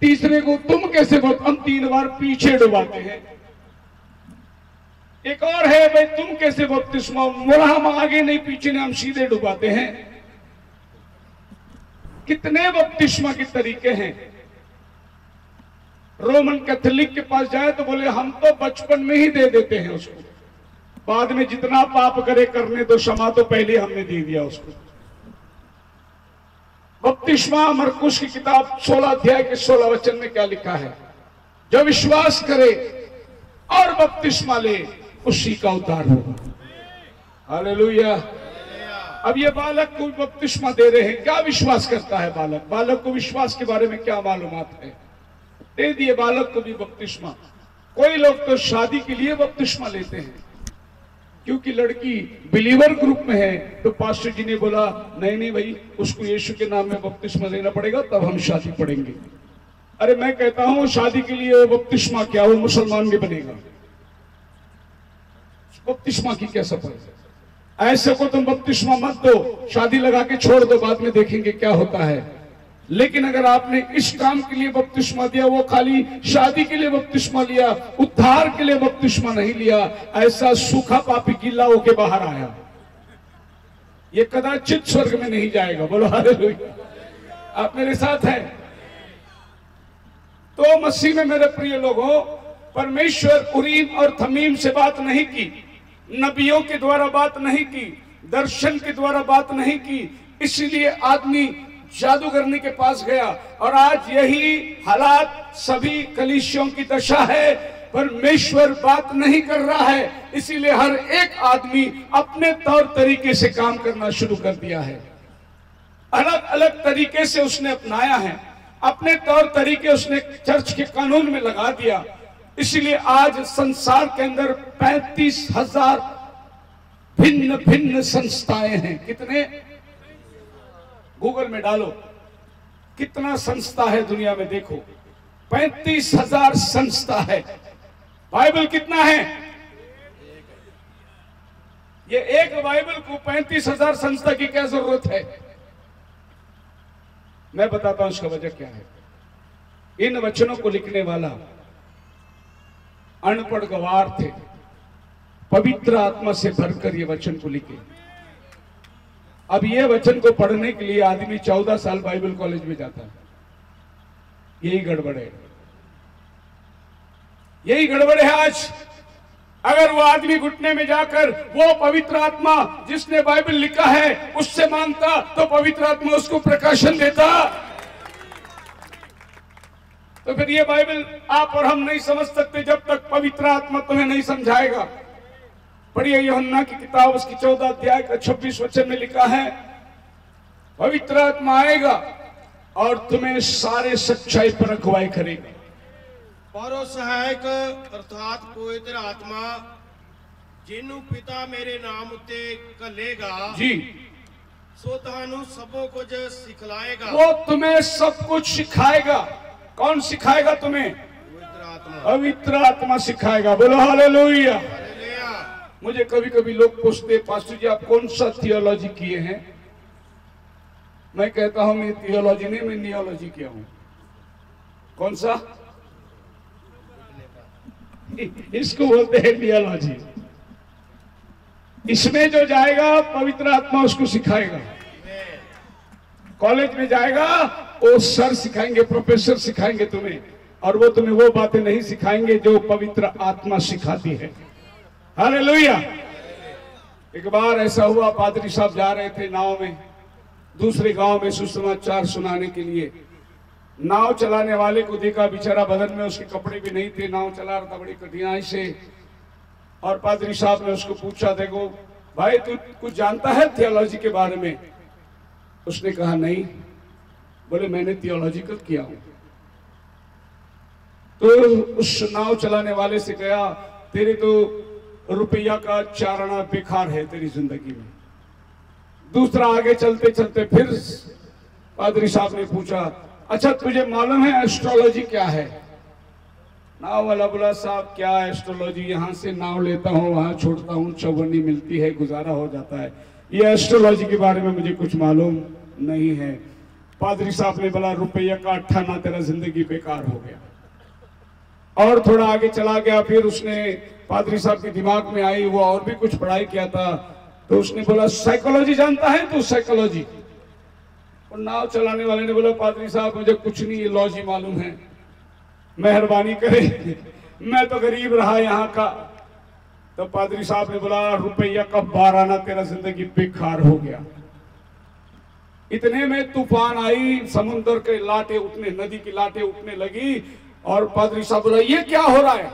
A: तीसरे को तुम कैसे हम 3 बार पीछे डुबाते हैं। एक और है, भाई तुम कैसे बपतिस्मा? बोला हम आगे नहीं पीछे नहीं, हम सीधे डुबाते हैं। कितने बपतिस्मा के तरीके हैं। रोमन कैथोलिक के पास जाए तो बोले हम तो बचपन में ही दे देते हैं उसको, बाद में जितना पाप करे करने तो क्षमा तो पहले हमने दे दिया उसको। बपतिस्मा मरकुस की किताब 16 अध्याय के 16 वचन में क्या लिखा है? जो विश्वास करे और बपतिस्मा ले उसी का उद्धार होगा। हालेलुया। अब ये बालक को बपतिस्मा दे रहे हैं, क्या विश्वास करता है बालक? बालक को विश्वास के बारे में क्या मालूमात है? दे दिए बालक को भी बपतिस्मा। कोई लोग तो शादी के लिए बपतिस्मा लेते हैं, क्योंकि लड़की बिलीवर ग्रुप में है। तो पास्टर जी ने बोला नहीं नहीं भाई, उसको यीशु के नाम में बपतिस्मा लेना पड़ेगा, तब हम शादी पढ़ेंगे। अरे मैं कहता हूं शादी के लिए बपतिस्मा क्या, वो मुसलमान भी बनेगा। बपतिस्मा की क्या सफर है? ऐसे को तुम बपतिस्मा मत दो, शादी लगा के छोड़ दो, बाद में देखेंगे क्या होता है। लेकिन अगर आपने इस काम के लिए बपतिस्मा दिया, वो खाली शादी के लिए बपतिस्मा लिया, उद्धार के लिए बपतिस्मा नहीं लिया, ऐसा सूखा पापी गीला होके बाहर आया, ये कदाचित स्वर्ग में नहीं जाएगा। बोलो हालेलुया। आप मेरे साथ हैं? तो मसीह में मेरे प्रिय लोगों, परमेश्वर उरीम और थमीम से बात नहीं की, नबियों के द्वारा बात नहीं की, दर्शन के द्वारा बात नहीं की, इसलिए आदमी जादूगरनी के पास गया। और आज यही हालात सभी कलीसियों की दशा है। परमेश्वर बात नहीं कर रहा है, इसीलिए हर एक आदमी अपने तौर तरीके से काम करना शुरू कर दिया है। अलग अलग तरीके से उसने अपनाया है, अपने तौर तरीके उसने चर्च के कानून में लगा दिया। इसीलिए आज संसार के अंदर 35,000 भिन्न भिन्न संस्थाएं हैं। कितने? गूगल में डालो कितना संस्था है दुनिया में, देखो 35,000 संस्था है। बाइबल कितना है? ये एक बाइबल को 35,000 संस्था की क्या जरूरत है? मैं बताता हूं इसका वजह क्या है। इन वचनों को लिखने वाला अनपढ़ गवार थे, पवित्र आत्मा से भरकर ये वचन को लिखे। अब ये वचन को पढ़ने के लिए आदमी 14 साल बाइबल कॉलेज में जाता है। यही गड़बड़ है, यही गड़बड़ है आज। अगर वो आदमी घुटने में जाकर वो पवित्र आत्मा जिसने बाइबल लिखा है उससे मांगता, तो पवित्र आत्मा उसको प्रकाशन देता। तो फिर ये बाइबल आप और हम नहीं समझ सकते जब तक पवित्र आत्मा तुम्हें नहीं समझाएगा। पढ़िए यूहन्ना की किताब, उसकी 14 अध्याय का 26 वचन में लिखा है, पवित्र आत्मा आएगा और तुम्हें सारे सच्चाई पर अगुवाई करेगा।
C: पर सहायक अर्थात पवित्र आत्मा जिन्हों पिता मेरे नाम उत्ते घलेगा
A: जी,
C: सो तुहानू सबो कुछ सिखलाएगा।
A: वो तुम्हें सब कुछ सिखाएगा। कौन सिखाएगा तुम्हें?
C: पवित्र आत्मा।
A: पवित्र आत्मा सिखाएगा। बोलो हालेलुया।
C: हालेलुया।
A: मुझे कभी कभी लोग पूछते, पास्टर जी आप कौन सा थियोलॉजी किए हैं? मैं कहता हूं मैं थियोलॉजी नहीं, मैं नियोलॉजी किया हूं। कौन सा? इसको बोलते हैं नियोलॉजी। इसमें जो जाएगा पवित्र आत्मा उसको सिखाएगा। कॉलेज में जाएगा वो सर सिखाएंगे, प्रोफेसर सिखाएंगे तुम्हें, और वो तुम्हें वो बातें नहीं सिखाएंगे जो पवित्र आत्मा सिखाती है। हालेलुया। एक बार ऐसा हुआ, पादरी साहब जा रहे थे नाव में दूसरे गांव में सुसमाचार सुनाने के लिए। नाव चलाने वाले को देखा, बेचारा बदन में उसके कपड़े भी नहीं थे, नाव चला रहा था बड़ी कठिनाई से। और पादरी साहब ने उसको पूछा, देखो भाई तू कुछ जानता है थियोलॉजी के बारे में? उसने कहा नहीं। बोले मैंने थियोलॉजिकल किया हूं। तो उस नाव चलाने वाले से कहा, तेरे तो रुपया का चारणा बेकार है तेरी जिंदगी में। दूसरा आगे चलते चलते फिर पादरी साहब ने पूछा, अच्छा तुझे मालूम है एस्ट्रोलॉजी क्या है? नाव वाला बोला, साहब क्या एस्ट्रोलॉजी, यहाँ से नाव लेता हूँ वहां छोड़ता हूँ, चौबन्नी मिलती है, गुजारा हो जाता है, ये एस्ट्रोलॉजी के बारे में मुझे कुछ मालूम नहीं है। पादरी साहब ने बोला, रुपया का अट्ठाना तेरा जिंदगी बेकार हो गया। और थोड़ा आगे चला गया, फिर उसने पादरी साहब के दिमाग में आई, वो और भी कुछ पढ़ाई किया था, तो उसने बोला साइकोलॉजी जानता है तू? साइकोलॉजी। और नाव चलाने वाले ने बोला, पादरी साहब मुझे कुछ नहीं, ये लॉजी मालूम है, मेहरबानी करे, मैं तो गरीब रहा यहाँ का। तो पादरी साहब ने बोला, रुपया का 12 आना तेरा जिंदगी बेकार हो गया। इतने में तूफान आई, समुद्र के लाटे उठने, नदी की लाटे उठने लगी। और पादरी साहब बोला, ये क्या हो रहा है?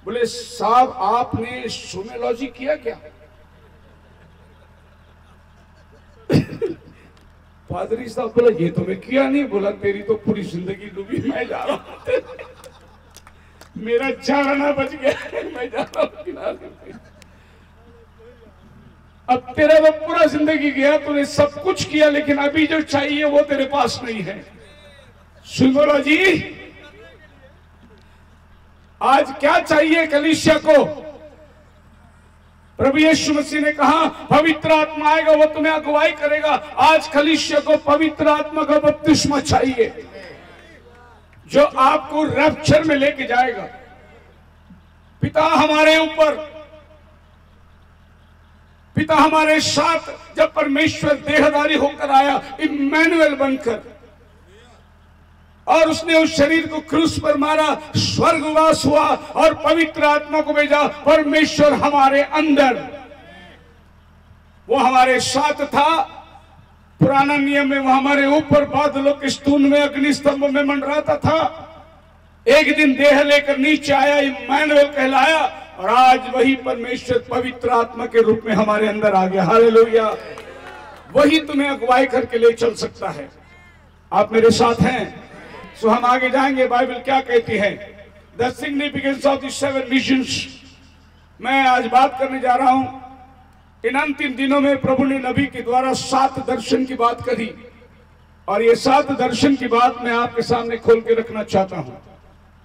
A: बोले साहब आपने सोमियोलॉजी किया क्या? पादरी साहब बोला, ये तो मैं किया नहीं। बोला, तेरी तो पूरी जिंदगी डूबी, मैं जा रहा हूं, मेरा चारणा बच गया, मैं जा रहा हूं किनारे पे। अब तेरा तो पूरा जिंदगी गया, तूने सब कुछ किया, लेकिन अभी जो चाहिए वो तेरे पास नहीं है। सोमियोलॉजी आज क्या चाहिए कलीसिया को? प्रभु यीशु मसीह ने कहा पवित्र आत्मा आएगा, वो तुम्हें अगुवाई करेगा। आज कलीसिया को पवित्र आत्मा का बपतिस्मा चाहिए, जो आपको रैप्चर में लेके जाएगा। पिता हमारे ऊपर, पिता हमारे साथ जब परमेश्वर देहधारी होकर आया, इम्मानुएल बनकर, और उसने उस शरीर को क्रूस पर मारा, स्वर्गवास हुआ और पवित्र आत्मा को भेजा। परमेश्वर हमारे अंदर, वो हमारे साथ था। पुराना नियम में वो हमारे ऊपर बादलों के स्तून में, अग्निस्तंभ में मंडराता था। एक दिन देह लेकर नीचे आया, इम्मानुएल कहलाया, और आज वही परमेश्वर पवित्र आत्मा के रूप में हमारे अंदर आ गया। हालेलुया। वही तुम्हें अगुवाई करके ले चल सकता है। आप मेरे साथ हैं? सो हम आगे जाएंगे, बाइबल क्या कहती है। The significance of the 7 visions. मैं आज बात करने जा रहा हूं। इन अंतिम दिनों में प्रभु ने नबी के द्वारा 7 दर्शन की बात करी, और ये 7 दर्शन की बात मैं आपके सामने खोल के रखना चाहता हूं।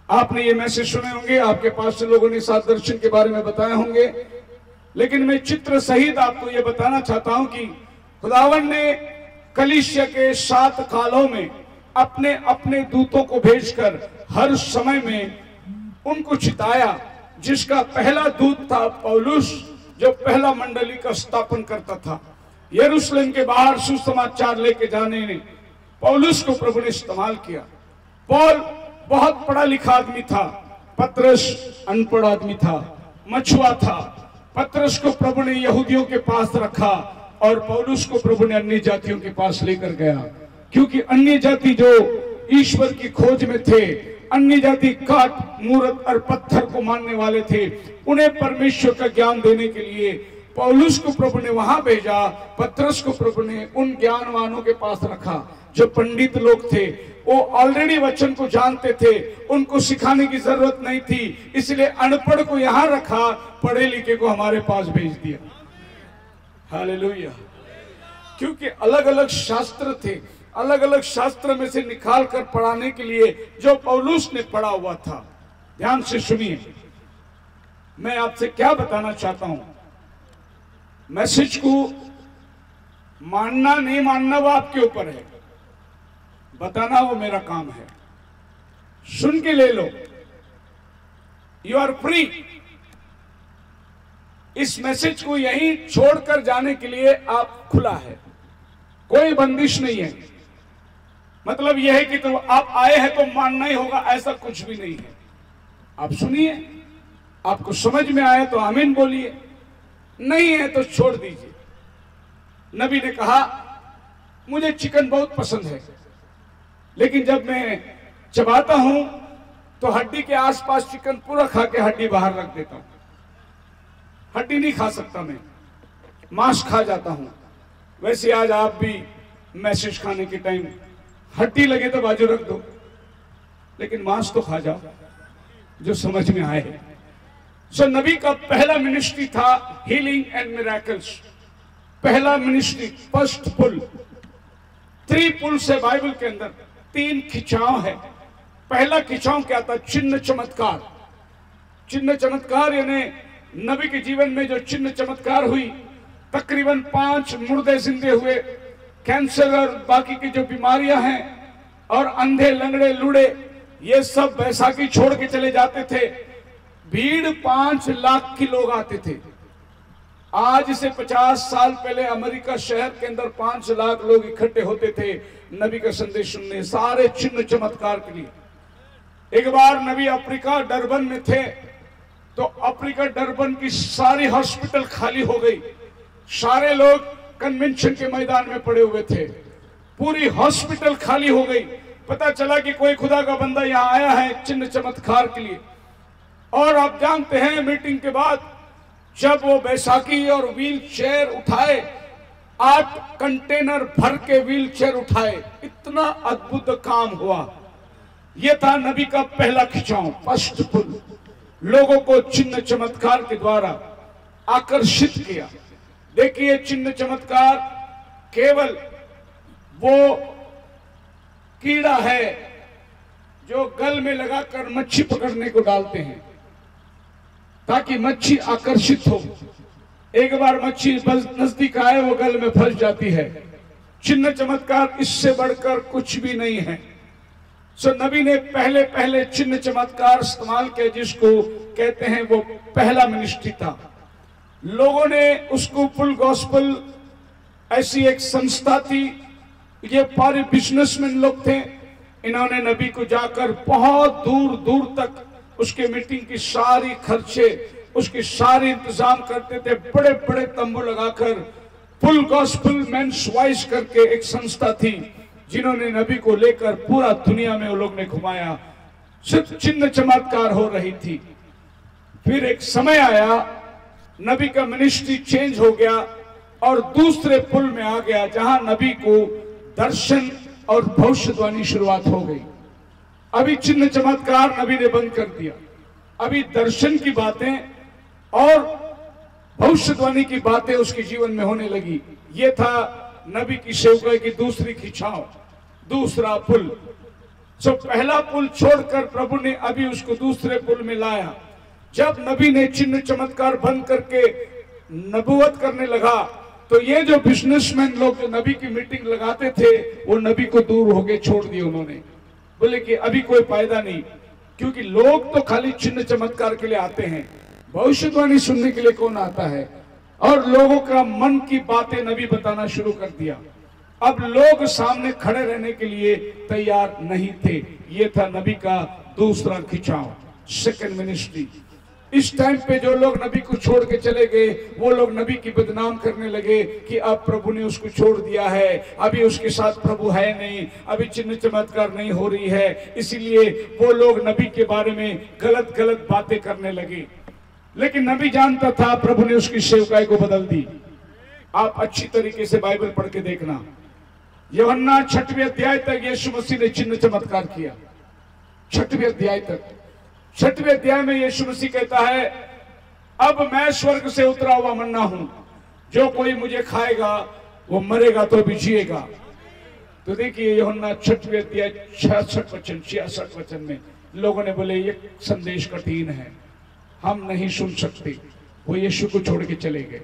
A: आपने ये मैसेज सुने होंगे, आपके पास से लोगों ने 7 दर्शन के बारे में बताए होंगे, लेकिन मैं चित्र सहित आपको ये बताना चाहता हूं कि खुदावन ने कलीसिया के 7 कालों में अपने अपने दूतों को भेजकर हर समय में उनको चिताया। जिसका पहला दूत था पौलुस, जो पहला मंडली का स्थापन करता था। यरूशलेम के बाहर सुसमाचार लेके जाने ने पौलुस को प्रभु ने इस्तेमाल किया। पौल बहुत पढ़ा लिखा आदमी था, पतरस अनपढ़ आदमी था, मछुआ था। पतरस को प्रभु ने यहूदियों के पास रखा और पौलुस को प्रभु ने अन्य जातियों के पास लेकर गया, क्योंकि अन्य जाति जो ईश्वर की खोज में थे, अन्य जाति काट, मूरत और पत्थर को मानने वाले थे, उन्हें परमेश्वर का ज्ञान देने के लिए पौलुस को प्रभु ने वहां भेजा। पतरस को प्रभु ने उन ज्ञानवानों के पास रखा जो पंडित लोग थे, वो ऑलरेडी वचन को जानते थे, उनको सिखाने की जरूरत नहीं थी, इसलिए अनपढ़ को यहां रखा, पढ़े लिखे को हमारे पास भेज दिया। हालेलुया। क्योंकि अलग अलग शास्त्र थे, अलग अलग शास्त्र में से निकाल कर पढ़ाने के लिए जो पौलुस ने पढ़ा हुआ था। ध्यान से सुनिए, मैं आपसे क्या बताना चाहता हूं। मैसेज को मानना नहीं मानना वो आपके ऊपर है, बताना वो मेरा काम है। सुन के ले लो, यू आर फ्री। इस मैसेज को यहीं छोड़कर जाने के लिए आप खुला है, कोई बंदिश नहीं है। मतलब यह है कि तो आप आए हैं तो मानना ही होगा, ऐसा कुछ भी नहीं है। आप सुनिए, आपको समझ में आए तो आमीन बोलिए, नहीं है तो छोड़ दीजिए। नबी ने कहा मुझे चिकन बहुत पसंद है, लेकिन जब मैं चबाता हूं तो हड्डी के आसपास चिकन पूरा खा के हड्डी बाहर रख देता हूं। हड्डी नहीं खा सकता मैं, मांस खा जाता हूं। वैसे आज आप भी मैसेज खाने के टाइम हड्डी लगे तो बाजू रख दो, लेकिन मांस तो खा जाओ जो समझ में आए। सो नबी का पहला मिनिस्ट्री था हीलिंग एंड मिरेकल्स। पहला मिनिस्ट्री, फर्स्ट पुल। 3 पुल्स है बाइबल के अंदर, 3 खिंचाव है। पहला खिंचाव क्या था? चिन्ह चमत्कार। चिन्ह चमत्कार यानी नबी के जीवन में जो चिन्ह चमत्कार हुई, तकरीबन 5 मुर्दे जिंदे हुए, कैंसर और बाकी की जो बीमारियां हैं, और अंधे लंगड़े लूड़े, ये सब बैसाखी छोड़ के चले जाते थे। भीड़ 5 लाख की लोग आते थे। आज से 50 साल पहले अमेरिका शहर के अंदर 5 लाख लोग इकट्ठे होते थे नबी का संदेश सुनने, सारे चिन्ह चमत्कार के लिए। एक बार नबी अफ्रीका डरबन में थे, तो अफ्रीका डरबन की सारी हॉस्पिटल खाली हो गई। सारे लोग कन्वेंशन के मैदान में पड़े हुए थे, पूरी हॉस्पिटल खाली हो गई। पता चला कि कोई खुदा का बंदा यहां आया है चिन्ह चमत्कार के लिए। और आप जानते हैं, मीटिंग के बाद जब वो बैसाखी और व्हील चेयर उठाए, 8 कंटेनर भर के व्हील चेयर उठाए, इतना अद्भुत काम हुआ। यह था नबी का पहला खिंचाव, फर्स्ट पुल। लोगों को चिन्ह चमत्कार के द्वारा आकर्षित किया। देखिए, चिन्ह चमत्कार केवल वो कीड़ा है जो गल में लगाकर मच्छी पकड़ने को डालते हैं ताकि मच्छी आकर्षित हो। एक बार मच्छी नजदीक आए, वो गल में फंस जाती है। चिन्ह चमत्कार इससे बढ़कर कुछ भी नहीं है। सो नबी ने पहले चिन्ह चमत्कार इस्तेमाल किया, जिसको कहते हैं वो पहला मिनिस्ट्री था। लोगों ने उसको फुल गॉस्पल, ऐसी एक संस्था थी, ये सारे बिजनेसमैन लोग थे। इन्होंने नबी को जाकर बहुत दूर दूर तक उसके मीटिंग की सारी खर्चे, उसकी सारी इंतजाम करते थे। बड़े बड़े तंबू लगाकर फुल गॉस्पल मेंस वॉइस करके एक संस्था थी, जिन्होंने नबी को लेकर पूरा दुनिया में वो लोग ने घुमाया। सिर्फ चिन्ह चमत्कार हो रही थी। फिर एक समय आया, नबी का मिनिस्ट्री चेंज हो गया और दूसरे पुल में आ गया, जहां नबी को दर्शन और भविष्यवाणी शुरुआत हो गई। अभी चिन्ह चमत्कार नबी ने बंद कर दिया। अभी दर्शन की बातें और भविष्यवाणी की बातें उसके जीवन में होने लगी। यह था नबी की सेवकाई की दूसरी खिंचाव, दूसरा पुल। सो पहला पुल छोड़कर प्रभु ने अभी उसको दूसरे पुल में लाया। जब नबी ने चिन्ह चमत्कार बंद करके नबूवत करने लगा, तो ये जो बिजनेसमैन लोग जो नबी की मीटिंग लगाते थे, वो नबी को दूर होके छोड़ दिए। उन्होंने बोले कि अभी कोई फायदा नहीं, क्योंकि लोग तो खाली चिन्ह चमत्कार के लिए आते हैं, भविष्यवाणी सुनने के लिए कौन आता है। और लोगों का मन की बातें नबी बताना शुरू कर दिया। अब लोग सामने खड़े रहने के लिए तैयार नहीं थे। ये था नबी का दूसरा खिंचाव, सेकंड मिनिस्ट्री। इस टाइम पे जो लोग नबी को छोड़ के चले गए, वो लोग नबी की बदनाम करने लगे कि अब प्रभु ने उसको छोड़ दिया है, अभी उसके साथ प्रभु है नहीं, अभी चिन्ह चमत्कार नहीं हो रही है। इसीलिए वो लोग नबी के बारे में गलत गलत बातें करने लगे। लेकिन नबी जानता था प्रभु ने उसकी सेवकाई को बदल दी। आप अच्छी तरीके से बाइबल पढ़ के देखना, यूहन्ना 6वें अध्याय तक यीशु मसीह ने चिन्ह चमत्कार किया। 6वें अध्याय तक, 6वें अध्याय में यीशु मसीह कहता है, अब मैं स्वर्ग से उतरा हुआ मन्ना हूं, जो कोई मुझे खाएगा वो मरेगा तो भी जिएगा। तो देखिए यूहन्ना 6वें अध्याय 66 वचन में लोगों ने बोले ये संदेश कठिन है, हम नहीं सुन सकते। वो यीशु को छोड़ के चले गए।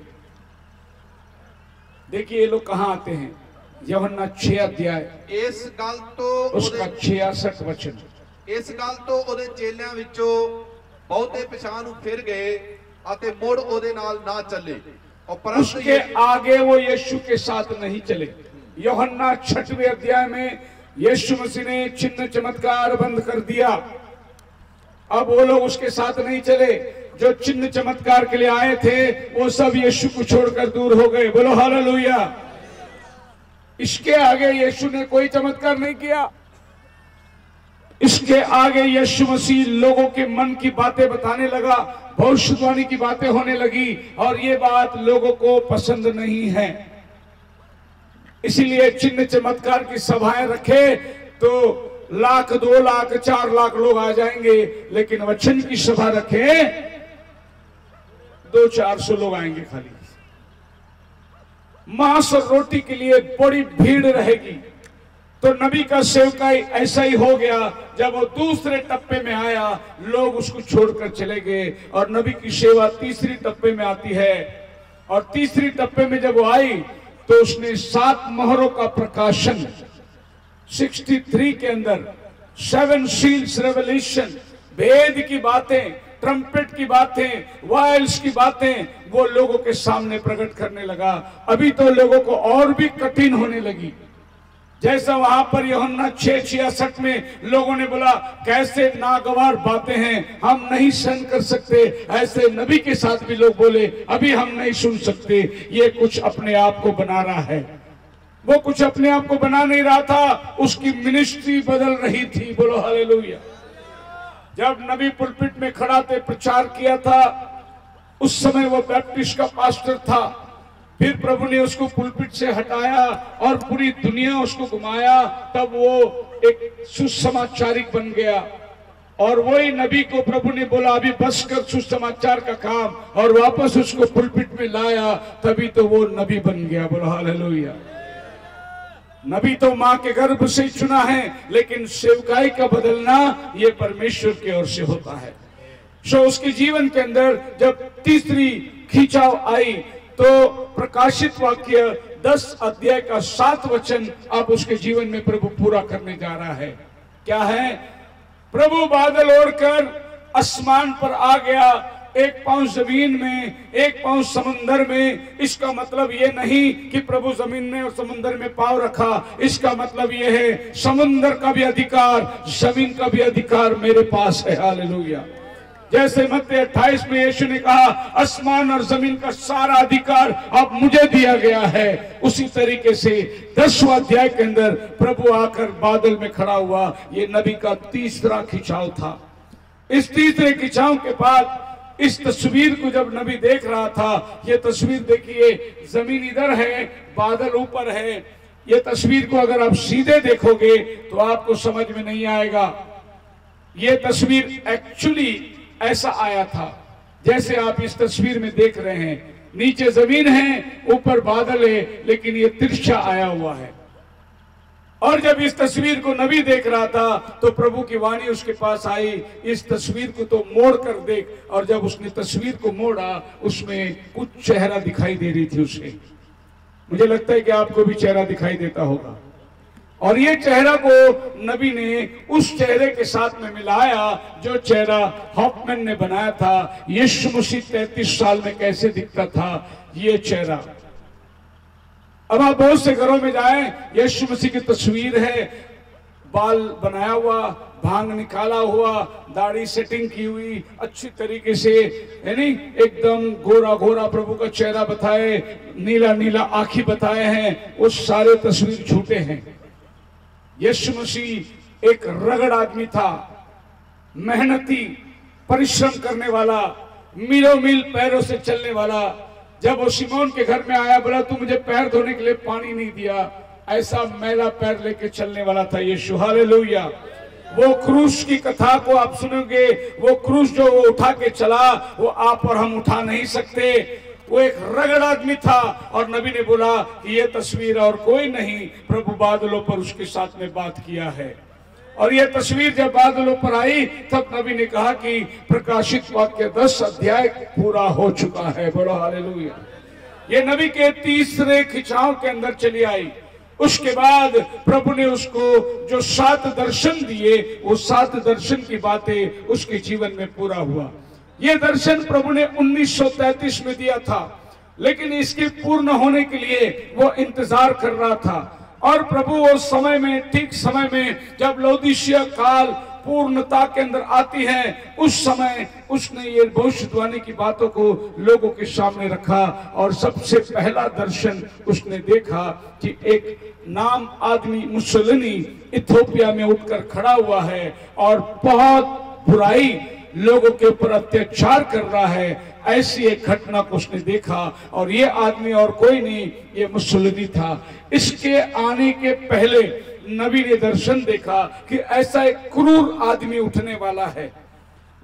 A: देखिए ये लोग कहां आते हैं, यूहन्ना 6 अध्याय
D: इस गल तो
A: उसका 66 वचन।
D: इस गल तो ਉਹਦੇ ਚੇਲਿਆਂ ਵਿੱਚੋਂ ਬਹੁਤੇ ਪਛਾਣ ਨੂੰ ਫਿਰ ਗਏ ਅਤੇ ਮੁੜ ਉਹਦੇ ਨਾਲ ਨਾ ਚੱਲੇ।
A: उसके आगे वो यीशु के साथ नहीं चले। यूहन्ना 6वें अध्याय में यीशु मसीह ने चिन्ह चमत्कार बंद कर दिया। अब वो लोग उसके साथ नहीं चले। जो चिन्ह चमत्कार के लिए आए थे वो सब यीशु को छोड़कर दूर हो गए। बोलो हालेलुया। इसके आगे यीशु ने कोई चमत्कार नहीं किया। इसके आगे यीशु मसीह लोगों के मन की बातें बताने लगा, भविष्यवाणी की बातें होने लगी और ये बात लोगों को पसंद नहीं है। इसीलिए चिन्ह चमत्कार की सभाएं रखे तो 1,00,000, 2,00,000, 4,00,000 लोग आ जाएंगे, लेकिन वचन की सभा रखे 200-400 लोग आएंगे खाली। मांस और रोटी के लिए बड़ी भीड़ रहेगी। तो नबी का सेवकाई ऐसा ही हो गया। जब वो दूसरे टप्पे में आया, लोग उसको छोड़कर चले गए और नबी की सेवा तीसरी टप्पे में आती है। और तीसरी टप्पे में जब वो आई तो उसने 7 मोहरों का प्रकाशन 63 के अंदर 7 सील्स रेवलेशन, भेद की बातें, ट्रम्पेट की बातें, वायल्स की बातें वो लोगों के सामने प्रकट करने लगा। अभी तो लोगों को और भी कठिन होने लगी। जैसा वहां पर यूहन्ना 6:66 में लोगों ने बोला कैसे नागवार बातें हैं, हम नहीं सहन कर सकते, ऐसे नबी के साथ भी लोग बोले अभी हम नहीं सुन सकते। ये कुछ अपने आप को बना रहा है। वो कुछ अपने आप को बना नहीं रहा था, उसकी मिनिस्ट्री बदल रही थी। बोलो हालेलुया। जब नबी पुलपिट में खड़ा थे, प्रचार किया था, उस समय वो बैप्टिस्ट का पास्टर था। फिर प्रभु ने उसको पुलपिट से हटाया और पूरी दुनिया उसको घुमाया। तब वो एक सुसमाचारिक बन गया और वही नबी को प्रभु ने बोला अभी बस कर सुसमाचार का काम, और वापस उसको पुलपिट में लाया। तभी तो वो नबी बन गया। बोलो हालेलुया। नबी तो मां के गर्भ से चुना है, लेकिन सेवकाई का बदलना ये परमेश्वर की ओर से होता है। सो उसके जीवन के अंदर जब तीसरी खिंचाव आई तो प्रकाशित वाक्य 10 अध्याय का 7 वचन अब उसके जीवन में प्रभु पूरा करने जा रहा है। क्या है? प्रभु बादल ओढ़कर आसमान पर आ गया, 1 पांव जमीन में, 1 पांव समुंदर में। इसका मतलब ये नहीं कि प्रभु जमीन में और समुंदर में पांव रखा। इसका मतलब ये है समुंदर का भी अधिकार, जमीन का भी अधिकार मेरे पास है। हालेलुया। जैसे मत्ती 28 में यीशु ने कहा आसमान और जमीन का सारा अधिकार अब मुझे दिया गया है, उसी तरीके से 10वां अध्याय के अंदर प्रभु आकर बादल में खड़ा हुआ। ये नबी का तीसरा खिंचाव था। इस तीसरे खिंचाव के बाद इस तस्वीर को जब नबी देख रहा था, ये तस्वीर देखिए, जमीन इधर है, बादल ऊपर है। ये तस्वीर को अगर आप सीधे देखोगे तो आपको समझ में नहीं आएगा। ये तस्वीर एक्चुअली ऐसा आया था जैसे आप इस तस्वीर में देख रहे हैं। नीचे जमीन है, ऊपर बादल है, लेकिन ये तिरछा आया हुआ है। और जब इस तस्वीर को नबी देख रहा था तो प्रभु की वाणी उसके पास आई, इस तस्वीर को तो मोड़ कर देख। और जब उसने तस्वीर को मोड़ा, उसमें कुछ चेहरा दिखाई दे रही थी उसे। मुझे लगता है कि आपको भी चेहरा दिखाई देता होगा। और ये चेहरा को नबी ने उस चेहरे के साथ में मिलाया जो चेहरा हॉफमैन ने बनाया था। यीशु मसीह 33 साल में कैसे दिखता था ये चेहरा। अब आप बहुत से घरों में जाएं, यीशु मसीह की तस्वीर है, बाल बनाया हुआ, भांग निकाला हुआ, दाढ़ी सेटिंग की हुई अच्छी तरीके से, यानी एकदम गोरा गोरा प्रभु का चेहरा बताए, नीला नीला आंखें बताए हैं। वो सारे तस्वीर झूठे हैं। यीशु मसीह एक रगड़ आदमी था, मेहनती, परिश्रम करने वाला, मीलों मील पैरों से चलने वाला। जब वो शिमोन के घर में आया, बोला तू मुझे पैर धोने के लिए पानी नहीं दिया, ऐसा मैला पैर लेके चलने वाला था यीशु। हालेलुया। वो क्रूस की कथा को आप सुनोगे, वो क्रूस जो वो उठा के चला, वो आप और हम उठा नहीं सकते। वो एक रगड़ आदमी था। और नबी ने बोला कि ये तस्वीर और कोई नहीं, प्रभु बादलों पर उसके साथ में बात किया है। और ये तस्वीर जब बादलों पर आई तब नबी ने कहा कि प्रकाशित वाक्य 10 अध्याय पूरा हो चुका है। बोलो हालेलुया। ये नबी के तीसरे खिंचाव के अंदर चली आई। उसके बाद प्रभु ने उसको जो 7 दर्शन दिए, वो 7 दर्शन की बातें उसके जीवन में पूरा हुआ। ये दर्शन प्रभु ने 1933 में दिया था, लेकिन इसके पूर्ण होने के लिए वो इंतजार कर रहा था। और प्रभु उस समय में, ठीक समय में, जब लौदीसिया काल पूर्णता के अंदर आती हैं, उस समय उसने ये भविष्यवाणी की बातों को लोगों के सामने रखा। और सबसे पहला दर्शन उसने देखा कि एक नाम आदमी मुसोलिनी इथियोपिया में उठकर खड़ा हुआ है और बहुत बुराई लोगों के ऊपर अत्याचार कर रहा है। ऐसी एक घटना को उसने देखा और ये आदमी और कोई नहीं, ये मुसोलिनी था। इसके आने के पहले नबी ने दर्शन देखा कि ऐसा एक क्रूर आदमी उठने वाला है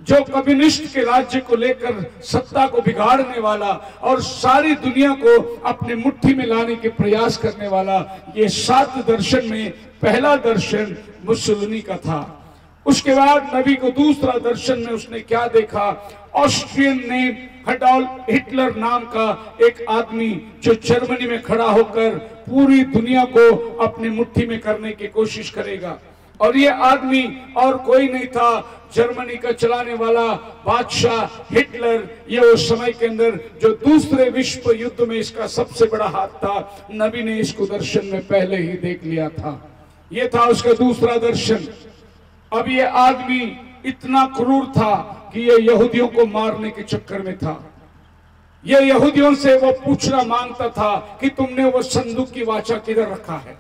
A: जो कम्युनिस्ट के राज्य को लेकर सत्ता को बिगाड़ने वाला और सारी दुनिया को अपने मुट्ठी में लाने के प्रयास करने वाला। ये 7 दर्शन में पहला दर्शन मुसोलिनी का था। उसके बाद नबी को दूसरा दर्शन में उसने क्या देखा? ऑस्ट्रियन ने एडोल्फ हिटलर नाम का एक आदमी जो जर्मनी में खड़ा होकर पूरी दुनिया को अपनी मुट्ठी में करने की कोशिश करेगा। और ये आदमी और कोई नहीं था, जर्मनी का चलाने वाला बादशाह हिटलर। ये उस समय के अंदर जो दूसरे विश्व युद्ध में इसका सबसे बड़ा हाथ था। नबी ने इसको दर्शन में पहले ही देख लिया था। ये था उसका दूसरा दर्शन। अब ये आदमी इतना क्रूर था कि ये यहूदियों को मारने के चक्कर में था। ये यहूदियों से वो पूछना मांगता था कि तुमने वो संदूक की वाचा किधर रखा है,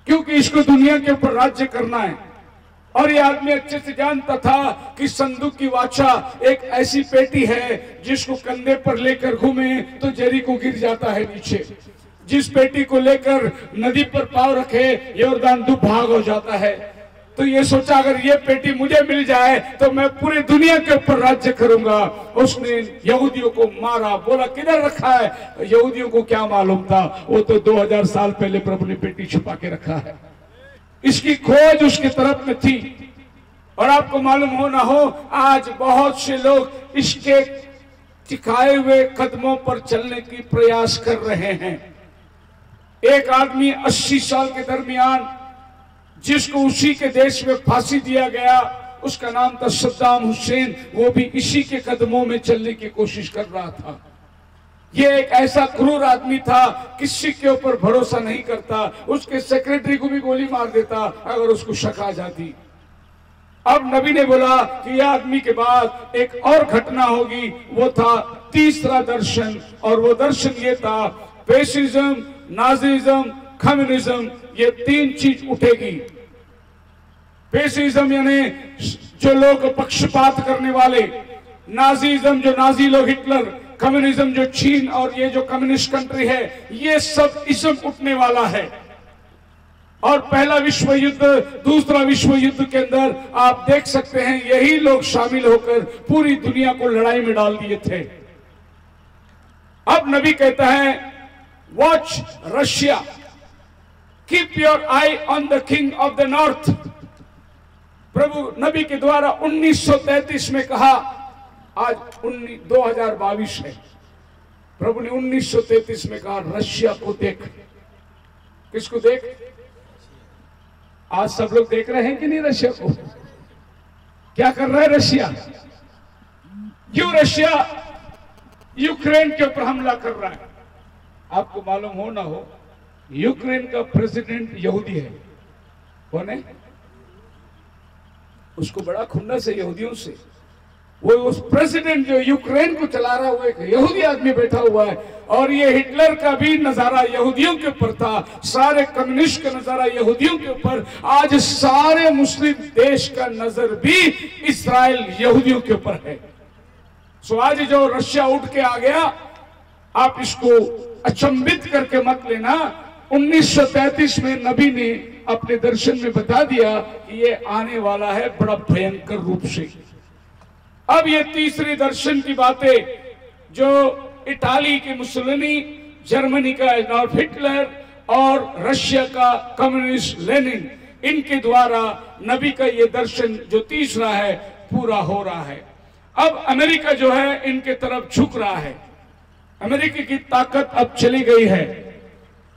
A: क्योंकि इसको दुनिया के ऊपर राज्य करना है। और ये आदमी अच्छे से जानता था कि संदूक की वाचा एक ऐसी पेटी है जिसको कंधे पर लेकर घूमे तो जेरिको गिर जाता है नीचे। जिस पेटी को लेकर नदी पर पांव रखे यॉर्दान दुभाग हो जाता है। तो ये सोचा अगर ये पेटी मुझे मिल जाए तो मैं पूरी दुनिया के ऊपर राज्य करूंगा। उसने यहूदियों को मारा, बोला किधर रखा है? यहूदियों को क्या मालूम था, वो तो 2000 साल पहले प्रभु ने पेटी छुपा के रखा है। इसकी खोज उसकी तरफ में थी। और आपको मालूम हो ना हो, आज बहुत से लोग इसके सिखाए हुए कदमों पर चलने की प्रयास कर रहे हैं। एक आदमी 80 साल के दरमियान जिसको उसी के देश में फांसी दिया गया, उसका नाम था सद्दाम हुसैन। वो भी इसी के कदमों में चलने की कोशिश कर रहा था। ये एक ऐसा क्रूर आदमी था, किसी के ऊपर भरोसा नहीं करता। उसके सेक्रेटरी को भी गोली मार देता अगर उसको शक आ जाती। अब नबी ने बोला कि यह आदमी के बाद एक और घटना होगी। वो था तीसरा दर्शन, और वो दर्शन ये था फेसिज्म, नाजीज्म, कम्युनिज्म, ये 3 चीज उठेगी। फेसिज्म यानी जो लोग पक्षपात करने वाले, नाजीज्म जो नाजी लोग हिटलर, कम्युनिज्म जो चीन और ये जो कम्युनिस्ट कंट्री है, ये सब इज्म उठने वाला है। और पहला विश्व युद्ध, दूसरा विश्व युद्ध के अंदर आप देख सकते हैं यही लोग शामिल होकर पूरी दुनिया को लड़ाई में डाल दिए थे। अब नबी कहता है watch Russia, keep your eye on the king of the north. प्रभु नबी के द्वारा 1933 में कहा, आज 2022 है। प्रभु ने 1933 में कहा रशिया को देख। किसको देख? आज सब लोग देख रहे हैं कि नहीं रशिया को? क्या कर रहा है रशिया? क्यों रशिया यूक्रेन के ऊपर हमला कर रहा है? आपको मालूम हो ना हो, यूक्रेन का प्रेसिडेंट यहूदी है। कौन है? उसको बड़ा खुन्नस है यहूदियों से। वो उस प्रेसिडेंट जो यूक्रेन को चला रहा है वो एक यहूदी आदमी बैठा हुआ है। और ये हिटलर का भी नजारा यहूदियों के ऊपर था, सारे कम्युनिस्ट का नजारा यहूदियों के ऊपर। आज सारे मुस्लिम देश का नजर भी इस्राएल यहूदियों के ऊपर है। सो आज जो रशिया उठ के आ गया, आप इसको अचंभित करके मत लेना। 1933 में नबी ने अपने दर्शन में बता दिया कि ये आने वाला है बड़ा भयंकर रूप से। अब ये तीसरी दर्शन की बातें जो इटाली के मुसोलिनी, जर्मनी का एडोल्फ हिटलर और रशिया का कम्युनिस्ट लेनिन, इनके द्वारा नबी का ये दर्शन जो तीसरा है पूरा हो रहा है। अब अमेरिका जो है इनके तरफ झुक रहा है। अमेरिका की ताकत अब चली गई है।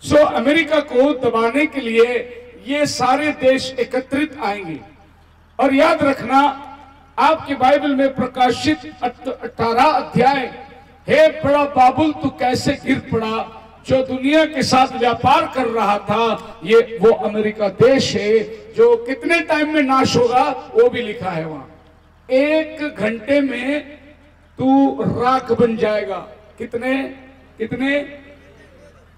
A: सो अमेरिका को दबाने के लिए ये सारे देश एकत्रित आएंगे। और याद रखना, आपके बाइबल में प्रकाशित 18 अध्याय, हे बड़ा बाबुल तू कैसे गिर पड़ा, जो दुनिया के साथ व्यापार कर रहा था, ये वो अमेरिका देश है जो कितने टाइम में नाश होगा वो भी लिखा है वहां। 1 घंटे में तू राख बन जाएगा। कितने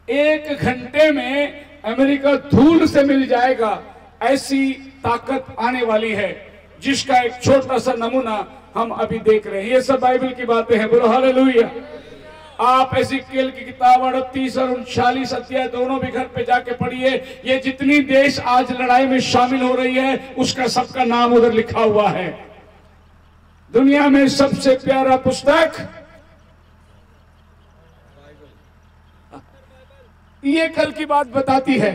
A: 1 घंटे में अमेरिका धूल से मिल जाएगा। ऐसी ताकत आने वाली है जिसका एक छोटा सा नमूना हम अभी देख रहे हैं। ये सब बाइबल की बातें हैं, बोलो हालेलुया। आप एज़ेकिएल की किताब 38 और 39 अध्याय दोनों भी घर पे जाके पढ़िए। ये जितनी देश आज लड़ाई में शामिल हो रही है उसका सबका नाम उधर लिखा हुआ है। दुनिया में सबसे प्यारा पुस्तक ये कल की बात बताती है,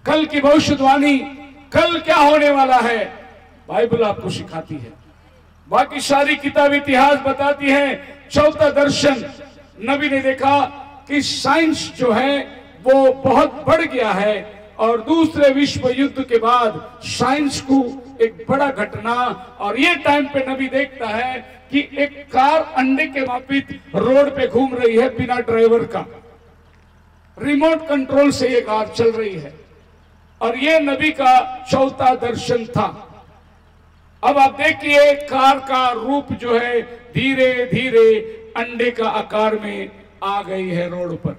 A: कल की भविष्यवाणी, कल क्या होने वाला है, बाइबल आपको सिखाती है। बाकी सारी किताब इतिहास बताती है। चौथा दर्शन, नबी ने देखा कि साइंस जो है वो बहुत बढ़ गया है और दूसरे विश्व युद्ध के बाद साइंस को एक बड़ा घटना, और ये टाइम पे नबी देखता है कि एक कार अंडे के माफिक रोड पे घूम रही है बिना ड्राइवर का। रिमोट कंट्रोल से ये कार चल रही है और ये नबी का चौथा दर्शन था। अब आप देखिए कार का रूप जो है धीरे धीरे अंडे का आकार में आ गई है रोड पर।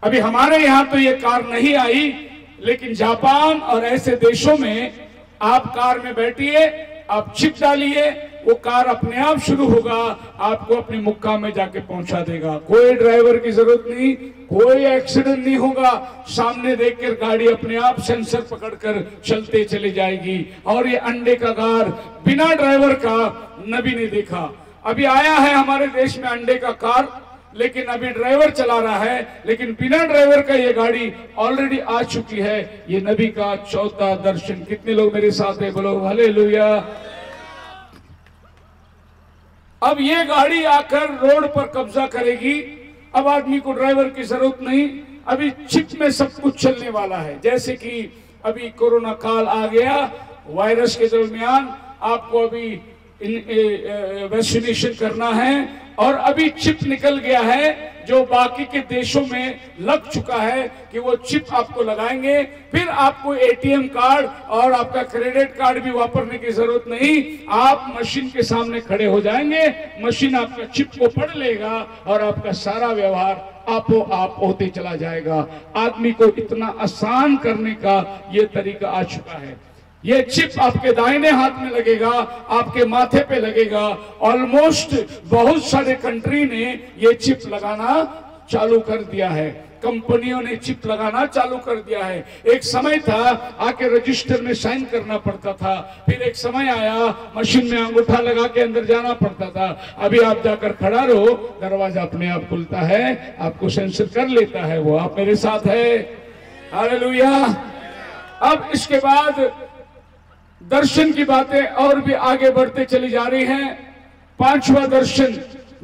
A: अभी हमारे यहां तो ये कार नहीं आई, लेकिन जापान और ऐसे देशों में आप कार में बैठिए, आप चिप डालिए, वो कार अपने आप शुरू होगा, आपको अपने मुक्काम में जाके पहुंचा देगा। कोई ड्राइवर की जरूरत नहीं, कोई एक्सीडेंट नहीं होगा। सामने देखकर गाड़ी अपने आप सेंसर पकड़कर चलते चली जाएगी। और ये अंडे का कार बिना ड्राइवर का नबी ने देखा। अभी आया है हमारे देश में अंडे का कार, लेकिन अभी ड्राइवर चला रहा है, लेकिन बिना ड्राइवर का ये गाड़ी ऑलरेडी आ चुकी है। ये नबी का चौथा दर्शन। कितने लोग मेरे साथ है, बोलो हालेलुया। अब ये गाड़ी आकर रोड पर कब्जा करेगी। अब आदमी को ड्राइवर की जरूरत नहीं, अभी चिप में सब कुछ चलने वाला है। जैसे कि अभी कोरोना काल आ गया, वायरस के दरमियान आपको अभी वैक्सीनेशन करना है और अभी चिप निकल गया है जो बाकी के देशों में लग चुका है कि वो चिप आपको लगाएंगे, फिर आपको एटीएम कार्ड और आपका क्रेडिट कार्ड भी वापरने की जरूरत नहीं। आप मशीन के सामने खड़े हो जाएंगे, मशीन आपका चिप को पढ़ लेगा और आपका सारा व्यवहार आपो आप होते चला जाएगा। आदमी को इतना आसान करने का ये तरीका आ चुका है। ये चिप आपके दाहिने हाथ में लगेगा, आपके माथे पे लगेगा। ऑलमोस्ट बहुत सारे कंट्री ने ये चिप लगाना चालू कर दिया है, कंपनियों ने चिप लगाना चालू कर दिया है। एक समय था आके रजिस्टर में साइन करना पड़ता था, फिर एक समय आया मशीन में अंगूठा लगा के अंदर जाना पड़ता था। अभी आप जाकर खड़ा रहो, दरवाजा अपने आप खुलता है, आपको सेंसर कर लेता है। वो आप मेरे साथ है, हालेलुया। अब इसके बाद दर्शन की बातें और भी आगे बढ़ते चली जा रही हैं। पांचवा दर्शन,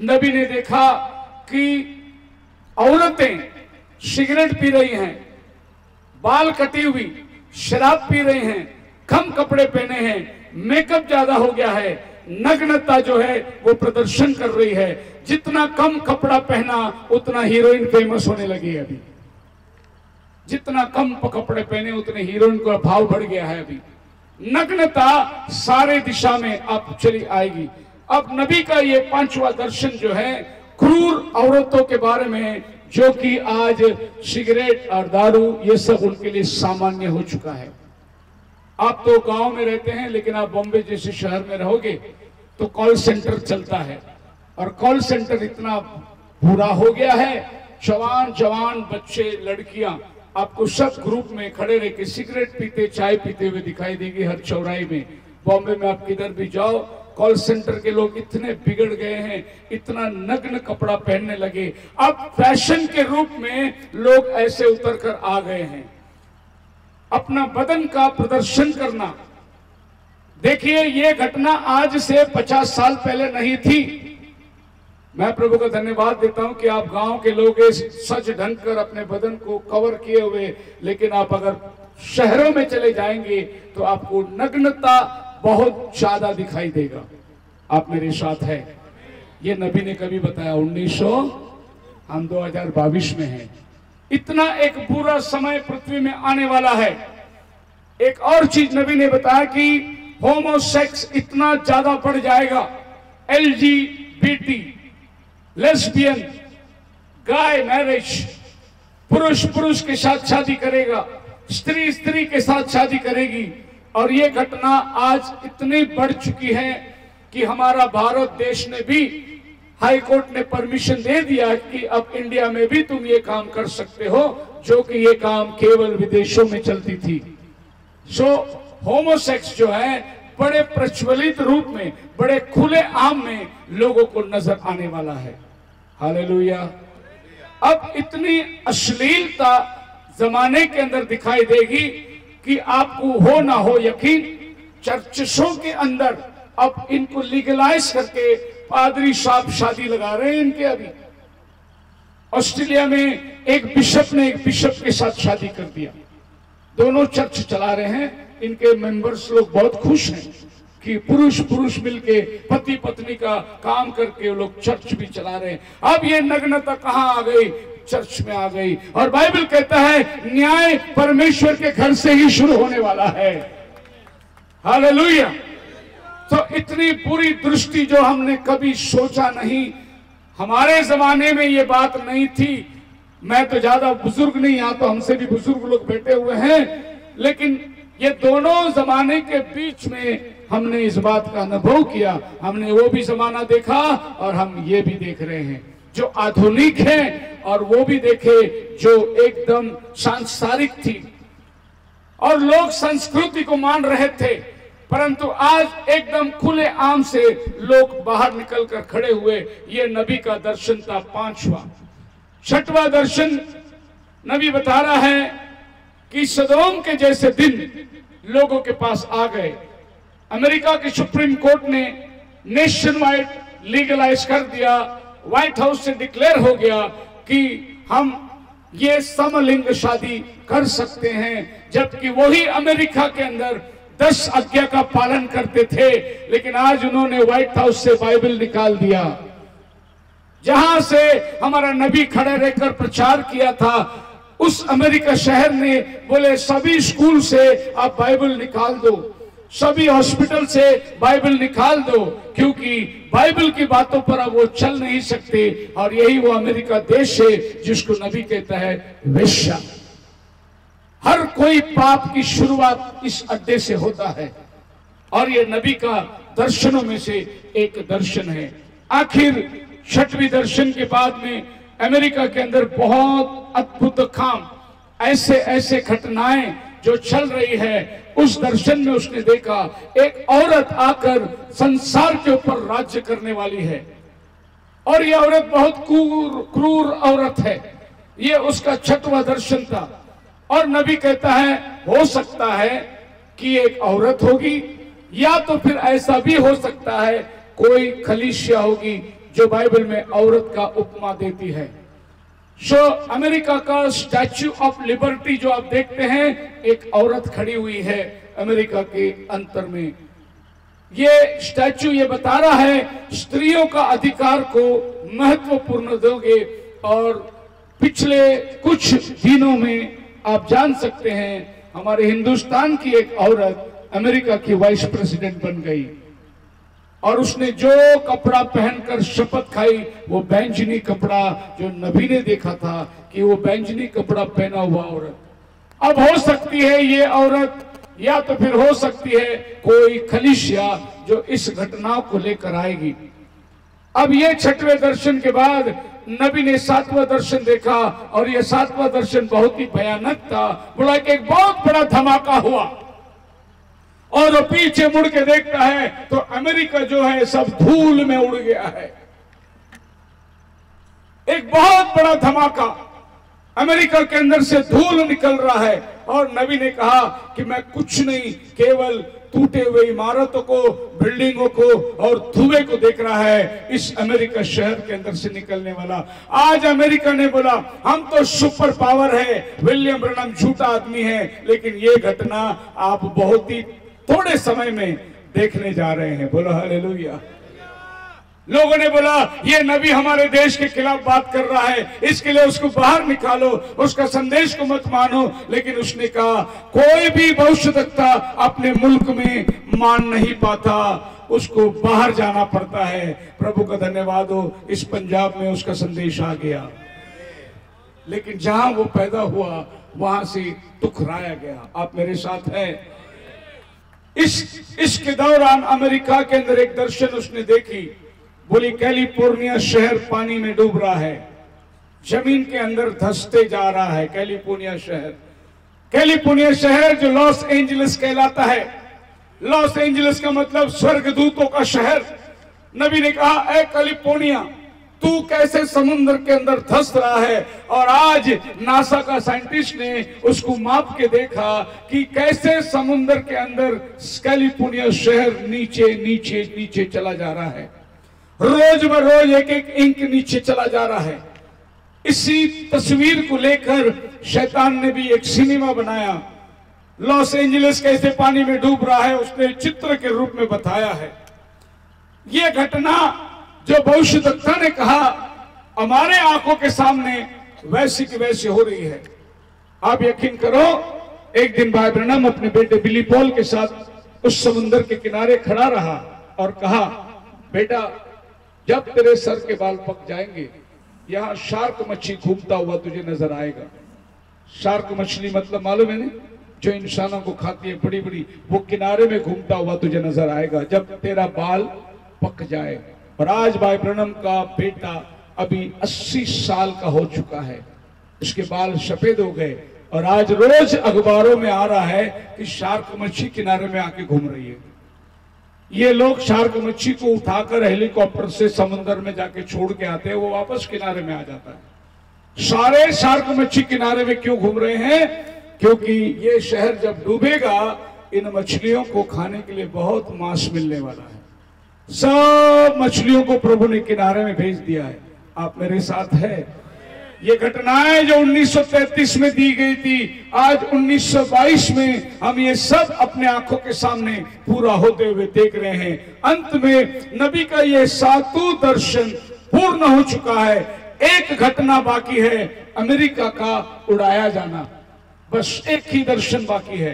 A: नबी ने देखा कि औरतें सिगरेट पी रही हैं, बाल कटी हुई, शराब पी रही हैं, कम कपड़े पहने हैं, मेकअप ज्यादा हो गया है, नग्नता जो है वो प्रदर्शन कर रही है। जितना कम कपड़ा पहना उतना हीरोइन फेमस होने लगी है। अभी जितना कम कपड़े पहने उतने हीरोइन का भाव बढ़ गया है। अभी नग्नता सारे दिशा में आप चली आएगी। अब नबी का ये पांचवा दर्शन जो है क्रूर औरतों के बारे में, जो कि आज सिगरेट और दारू ये सब उनके लिए सामान्य हो चुका है। आप तो गांव में रहते हैं, लेकिन आप बॉम्बे जैसे शहर में रहोगे तो कॉल सेंटर चलता है, और कॉल सेंटर इतना बुरा हो गया है, जवान जवान बच्चे, लड़कियां आपको सब ग्रुप में खड़े रह के सिगरेट पीते, चाय पीते हुए दिखाई देंगे हर चौराहे में। बॉम्बे में आप किधर भी जाओ, कॉल सेंटर के लोग इतने बिगड़ गए हैं, इतना नग्न कपड़ा पहनने लगे। अब फैशन के रूप में लोग ऐसे उतर कर आ गए हैं, अपना बदन का प्रदर्शन करना। देखिए, ये घटना आज से 50 साल पहले नहीं थी। मैं प्रभु का धन्यवाद देता हूं कि आप गांव के लोग सच ढंग कर अपने बदन को कवर किए हुए, लेकिन आप अगर शहरों में चले जाएंगे तो आपको नग्नता बहुत ज्यादा दिखाई देगा। आप मेरे साथ है। ये नबी ने कभी बताया 1900 हम 2022 में हैं। इतना एक बुरा समय पृथ्वी में आने वाला है। एक और चीज नबी ने बताया कि होमोसेक्स इतना ज्यादा बढ़ जाएगा, LGBT, लेस्बियन, गाय मैरिज, पुरुष पुरुष के साथ शादी करेगा, स्त्री स्त्री के साथ शादी करेगी। और ये घटना आज इतनी बढ़ चुकी है कि हमारा भारत देश ने भी, हाई कोर्ट ने परमिशन दे दिया कि अब इंडिया में भी तुम ये काम कर सकते हो, जो कि ये काम केवल विदेशों में चलती थी। सो होमोसेक्स जो है बड़े प्रचलित रूप में, बड़े खुले आम में लोगों को नजर आने वाला है। हालेलुया। अब इतनी अश्लीलता जमाने के अंदर दिखाई देगी कि आपको हो ना हो यकीन, चर्चों के अंदर अब इनको लीगलाइज करके पादरी साहब शादी लगा रहे हैं इनके। अभी ऑस्ट्रेलिया में एक बिशप ने एक बिशप के साथ शादी कर दिया, दोनों चर्च चला रहे हैं। इनके मेंबर्स लोग बहुत खुश हैं कि पुरुष पुरुष मिलके पति पत्नी का काम करके वो लोग चर्च भी चला रहे हैं। अब ये नग्नता कहां आ गई? चर्च में आ गई। और बाइबल कहता है न्याय परमेश्वर के घर से ही शुरू होने वाला है। हालेलुया। तो इतनी बुरी दृष्टि जो हमने कभी सोचा नहीं, हमारे जमाने में ये बात नहीं थी। मैं तो ज्यादा बुजुर्ग नहीं, यहां तो हमसे भी बुजुर्ग लोग बैठे हुए हैं, लेकिन ये दोनों जमाने के बीच में हमने इस बात का अनुभव किया। हमने वो भी जमाना देखा और हम ये भी देख रहे हैं जो आधुनिक है, और वो भी देखे जो एकदम सांसारिक थी और लोग संस्कृति को मान रहे थे। परंतु आज एकदम खुले आम से लोग बाहर निकलकर खड़े हुए। ये नबी का दर्शन था, 5वां। 6वां दर्शन नबी बता रहा है कि सदोम के जैसे दिन लोगों के पास आ गए। अमेरिका की सुप्रीम कोर्ट ने नेशन वाइड लीगलाइज कर दिया। व्हाइट हाउस से डिक्लेयर हो गया कि हम ये समलिंग शादी कर सकते हैं, जबकि वही अमेरिका के अंदर 10 आज्ञा का पालन करते थे। लेकिन आज उन्होंने व्हाइट हाउस से बाइबल निकाल दिया, जहां से हमारा नबी खड़े रहकर प्रचार किया था। उस अमेरिका शहर ने बोले सभी स्कूल से आप बाइबल निकाल दो, सभी हॉस्पिटल से बाइबल निकाल दो, क्योंकि बाइबल की बातों पर अब वो चल नहीं सकते। और यही वो अमेरिका देश है जिसको नबी कहता है वेश्या। हर कोई पाप की शुरुआत इस अड्डे से होता है, और ये नबी का दर्शनों में से एक दर्शन है। आखिर 6वें दर्शन के बाद में अमेरिका के अंदर बहुत अद्भुत काम, ऐसे ऐसे घटनाएं जो चल रही है। उस दर्शन में उसने देखा एक औरत आकर संसार के ऊपर राज्य करने वाली है, और ये औरत बहुत क्रूर औरत है। ये उसका 6वां दर्शन था। और नबी कहता है हो सकता है कि एक औरत होगी, या तो फिर ऐसा भी हो सकता है कोई कलीसिया होगी जो बाइबल में औरत का उपमा देती है। सो अमेरिका का स्टैच्यू ऑफ लिबर्टी जो आप देखते हैं, एक औरत खड़ी हुई है अमेरिका के अंतर में। ये स्टैच्यू ये बता रहा है स्त्रियों का अधिकार को महत्वपूर्ण दोगे। और पिछले कुछ दिनों में आप जान सकते हैं हमारे हिंदुस्तान की एक औरत अमेरिका की वाइस प्रेसिडेंट बन गई, और उसने जो कपड़ा पहनकर शपथ खाई वो बैंजनी कपड़ा जो नबी ने देखा था कि वो बैंजनी कपड़ा पहना हुआ औरत। अब हो सकती है ये औरत, या तो फिर हो सकती है कोई कलीसिया जो इस घटनाओं को लेकर आएगी। अब ये 6वें दर्शन के बाद नबी ने 7वां दर्शन देखा, और ये 7वां दर्शन बहुत ही भयानक था। बोला कि एक बहुत बड़ा धमाका हुआ, और वो पीछे मुड़ के देखता है तो अमेरिका जो है सब धूल में उड़ गया है। एक बहुत बड़ा धमाका, अमेरिका के अंदर से धूल निकल रहा है। और नबी ने कहा कि मैं कुछ नहीं, केवल टूटे हुए इमारतों को, बिल्डिंगों को और धुएं को देख रहा है इस अमेरिका शहर के अंदर से निकलने वाला। आज अमेरिका ने बोला हम तो सुपर पावर है, विलियम ब्रनम झूठा आदमी है, लेकिन ये घटना आप बहुत ही थोड़े समय में देखने जा रहे हैं। बोलो हालेलुया। लोगों ने बोला ये नबी हमारे देश के खिलाफ बात कर रहा है, इसके लिए उसको बाहर निकालो, उसका संदेश को मत मानो। लेकिन उसने कहा कोई भी भविष्यवक्ता अपने मुल्क में मान नहीं पाता, उसको बाहर जाना पड़ता है। प्रभु का धन्यवाद हो, इस पंजाब में उसका संदेश आ गया। लेकिन जहां वो पैदा हुआ वहां से टुकराया गया। आप मेरे साथ हैं? इसके दौरान अमेरिका के अंदर एक दर्शन उसने देखी। बोली कैलिफोर्निया शहर पानी में डूब रहा है, जमीन के अंदर धंसते जा रहा है। कैलिफोर्निया शहर जो लॉस एंजलिस कहलाता है। लॉस एंजलिस का मतलब स्वर्गदूतों का शहर। नबी ने कहा ए कैलिफोर्निया, तू कैसे समुद्र के अंदर धंस रहा है। और आज नासा का साइंटिस्ट ने उसको माप के देखा कि कैसे समुद्र के अंदर कैलिफोर्निया शहर नीचे नीचे नीचे चला जा रहा है। रोज ब रोज एक एक इंच नीचे चला जा रहा है। इसी तस्वीर को लेकर शैतान ने भी एक सिनेमा बनाया। लॉस एंजलिस कैसे पानी में डूब रहा है उसने चित्र के रूप में बताया है। यह घटना जो भविष्यवक्ता ने कहा हमारे आंखों के सामने वैसी की वैसी हो रही है। आप यकीन करो, एक दिन भाई ब्रैनम अपने बेटे बिली पॉल के साथ उस समुद्र के किनारे खड़ा रहा और कहा बेटा, जब तेरे सर के बाल पक जाएंगे यहां शार्क मच्छी घूमता हुआ तुझे नजर आएगा। शार्क मछली मतलब मालूम है ना, जो इंसानों को खाती है बड़ी बड़ी, वो किनारे में घूमता हुआ तुझे नजर आएगा जब तेरा बाल पक जाए। और आज भाई ब्रैनम का बेटा अभी 80 साल का हो चुका है, उसके बाल सफेद हो गए और आज रोज अखबारों में आ रहा है कि शार्क मच्छी किनारे में आके घूम रही है। ये लोग शार्क मच्छी को उठाकर हेलीकॉप्टर से समुद्र में जाके छोड़ के आते हैं, वो वापस किनारे में आ जाता है। सारे शार्क मच्छी किनारे में क्यों घूम रहे हैं? क्योंकि ये शहर जब डूबेगा इन मछलियों को खाने के लिए बहुत मांस मिलने वाला है। सब मछलियों को प्रभु ने किनारे में भेज दिया है। आप मेरे साथ है? ये घटनाएं जो 1933 में दी गई थी, आज 1922 में हम ये सब अपने आंखों के सामने पूरा होते हुए देख रहे हैं। अंत में नबी का ये 7वां दर्शन पूर्ण हो चुका है। एक घटना बाकी है, अमेरिका का उड़ाया जाना। बस एक ही दर्शन बाकी है।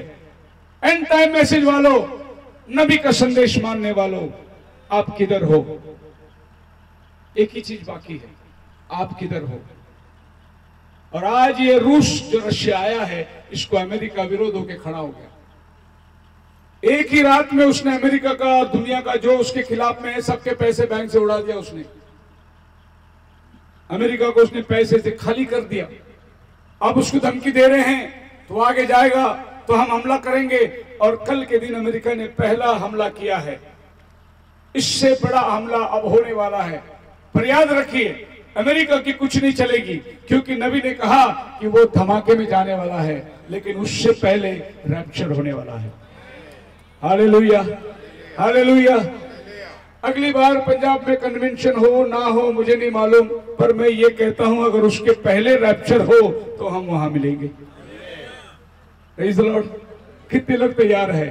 A: एंड टाइम मैसेज वालों, नबी का संदेश मानने वालों, आप किधर हो? एक ही चीज बाकी है, आप किधर हो? और आज ये रूस जो रशिया आया है, इसको अमेरिका विरोध होकर खड़ा हो गया। एक ही रात में उसने अमेरिका का, दुनिया का जो उसके खिलाफ में है, सबके पैसे बैंक से उड़ा दिया। उसने अमेरिका को उसने पैसे से खाली कर दिया। अब उसको धमकी दे रहे हैं तो आगे जाएगा तो हम हमला करेंगे। और कल के दिन अमेरिका ने पहला हमला किया है। इससे बड़ा हमला अब होने वाला है। पर याद रखिए, अमेरिका की कुछ नहीं चलेगी, क्योंकि नबी ने कहा कि वो धमाके में जाने वाला है, लेकिन उससे पहले रैप्चर होने वाला है। Hallelujah, hallelujah. अगली बार पंजाब में कन्वेंशन हो ना हो मुझे नहीं मालूम, पर मैं ये कहता हूं अगर उसके पहले रैप्चर हो तो हम वहां मिलेंगे। Praise the Lord. कितने लोग तैयार है?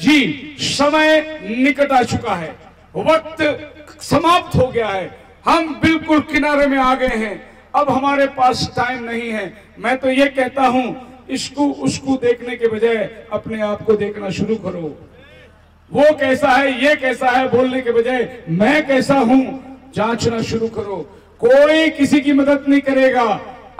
A: जी, समय निकट आ चुका है, वक्त समाप्त हो गया है, हम बिल्कुल किनारे में आ गए हैं। अब हमारे पास टाइम नहीं है। मैं तो ये कहता हूं, इसको उसको देखने के बजाय अपने आप को देखना शुरू करो। वो कैसा है, ये कैसा है बोलने के बजाय मैं कैसा हूं जांचना शुरू करो। कोई किसी की मदद नहीं करेगा,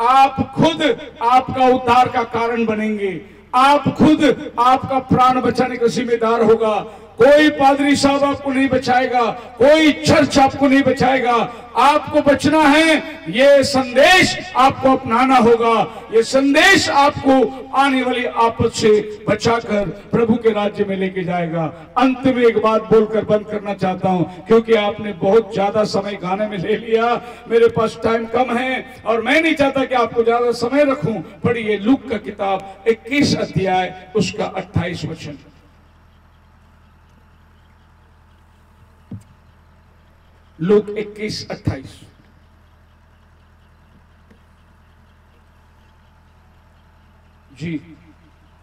A: आप खुद आपका उद्धार का कारण बनेंगे। आप खुद आपका प्राण बचाने का जिम्मेदार होगा। कोई पादरी साहब आपको नहीं बचाएगा, कोई चर्च आपको नहीं बचाएगा। आपको बचना है, ये संदेश आपको अपनाना होगा। ये संदेश आपको आने वाली आपद से बचाकर प्रभु के राज्य में लेके जाएगा। अंत में एक बात बोलकर बंद करना चाहता हूं, क्योंकि आपने बहुत ज्यादा समय गाने में ले लिया, मेरे पास टाइम कम है और मैं नहीं चाहता कि आपको ज्यादा समय रखूं। पढ़िए लूक का किताब 21 अध्याय उसका 28 वचन। लूक 21:28। जी,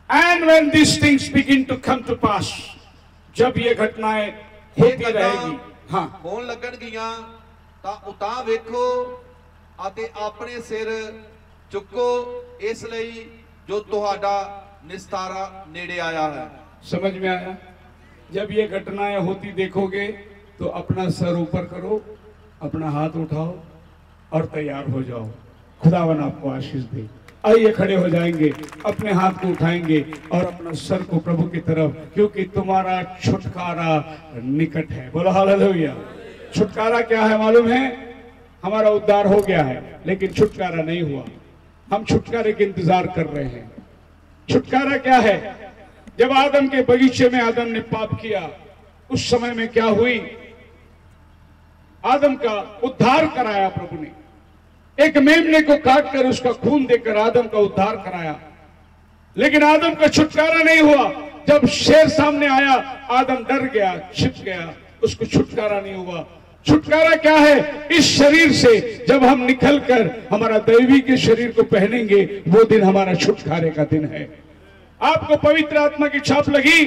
A: and when these things begin to come to pass, जब ये घटनाएं होती रहेगी, ਹਾਂ
D: ਹੋਣ ਲੱਗਣਗੀਆਂ ਤਾਂ ਉਤਾਂ ਵੇਖੋ ਅਤੇ ਆਪਣੇ ਸਿਰ ਚੁੱਕੋ, ਇਸ ਲਈ ਜੋ ਤੁਹਾਡਾ निस्तारा नेड़े आया है।
A: समझ में आया? जब ये घटनाएं होती देखोगे तो अपना सर ऊपर करो, अपना हाथ उठाओ और तैयार हो जाओ। खुदावन आपको आशीष दे। आइए खड़े हो जाएंगे, अपने हाथ को उठाएंगे और अपना सर को प्रभु की तरफ, क्योंकि तुम्हारा छुटकारा निकट है। बोलो हालेलुया। छुटकारा क्या है मालूम है? हमारा उद्धार हो गया है लेकिन छुटकारा नहीं हुआ। हम छुटकारे के इंतजार कर रहे हैं। छुटकारा क्या है? जब आदम के बगीचे में आदम ने पाप किया, उस समय में क्या हुई? आदम का उद्धार कराया प्रभु ने। एक मेमने को काटकर उसका खून देकर आदम का उद्धार कराया, लेकिन आदम का छुटकारा नहीं हुआ। जब शेर सामने आया, आदम डर गया, छिप गया, उसको छुटकारा नहीं हुआ। छुटकारा क्या है? इस शरीर से जब हम निकलकर हमारा दैवी के शरीर को पहनेंगे, वो दिन हमारा छुटकारे का दिन है। आपको पवित्र आत्मा की छाप लगी।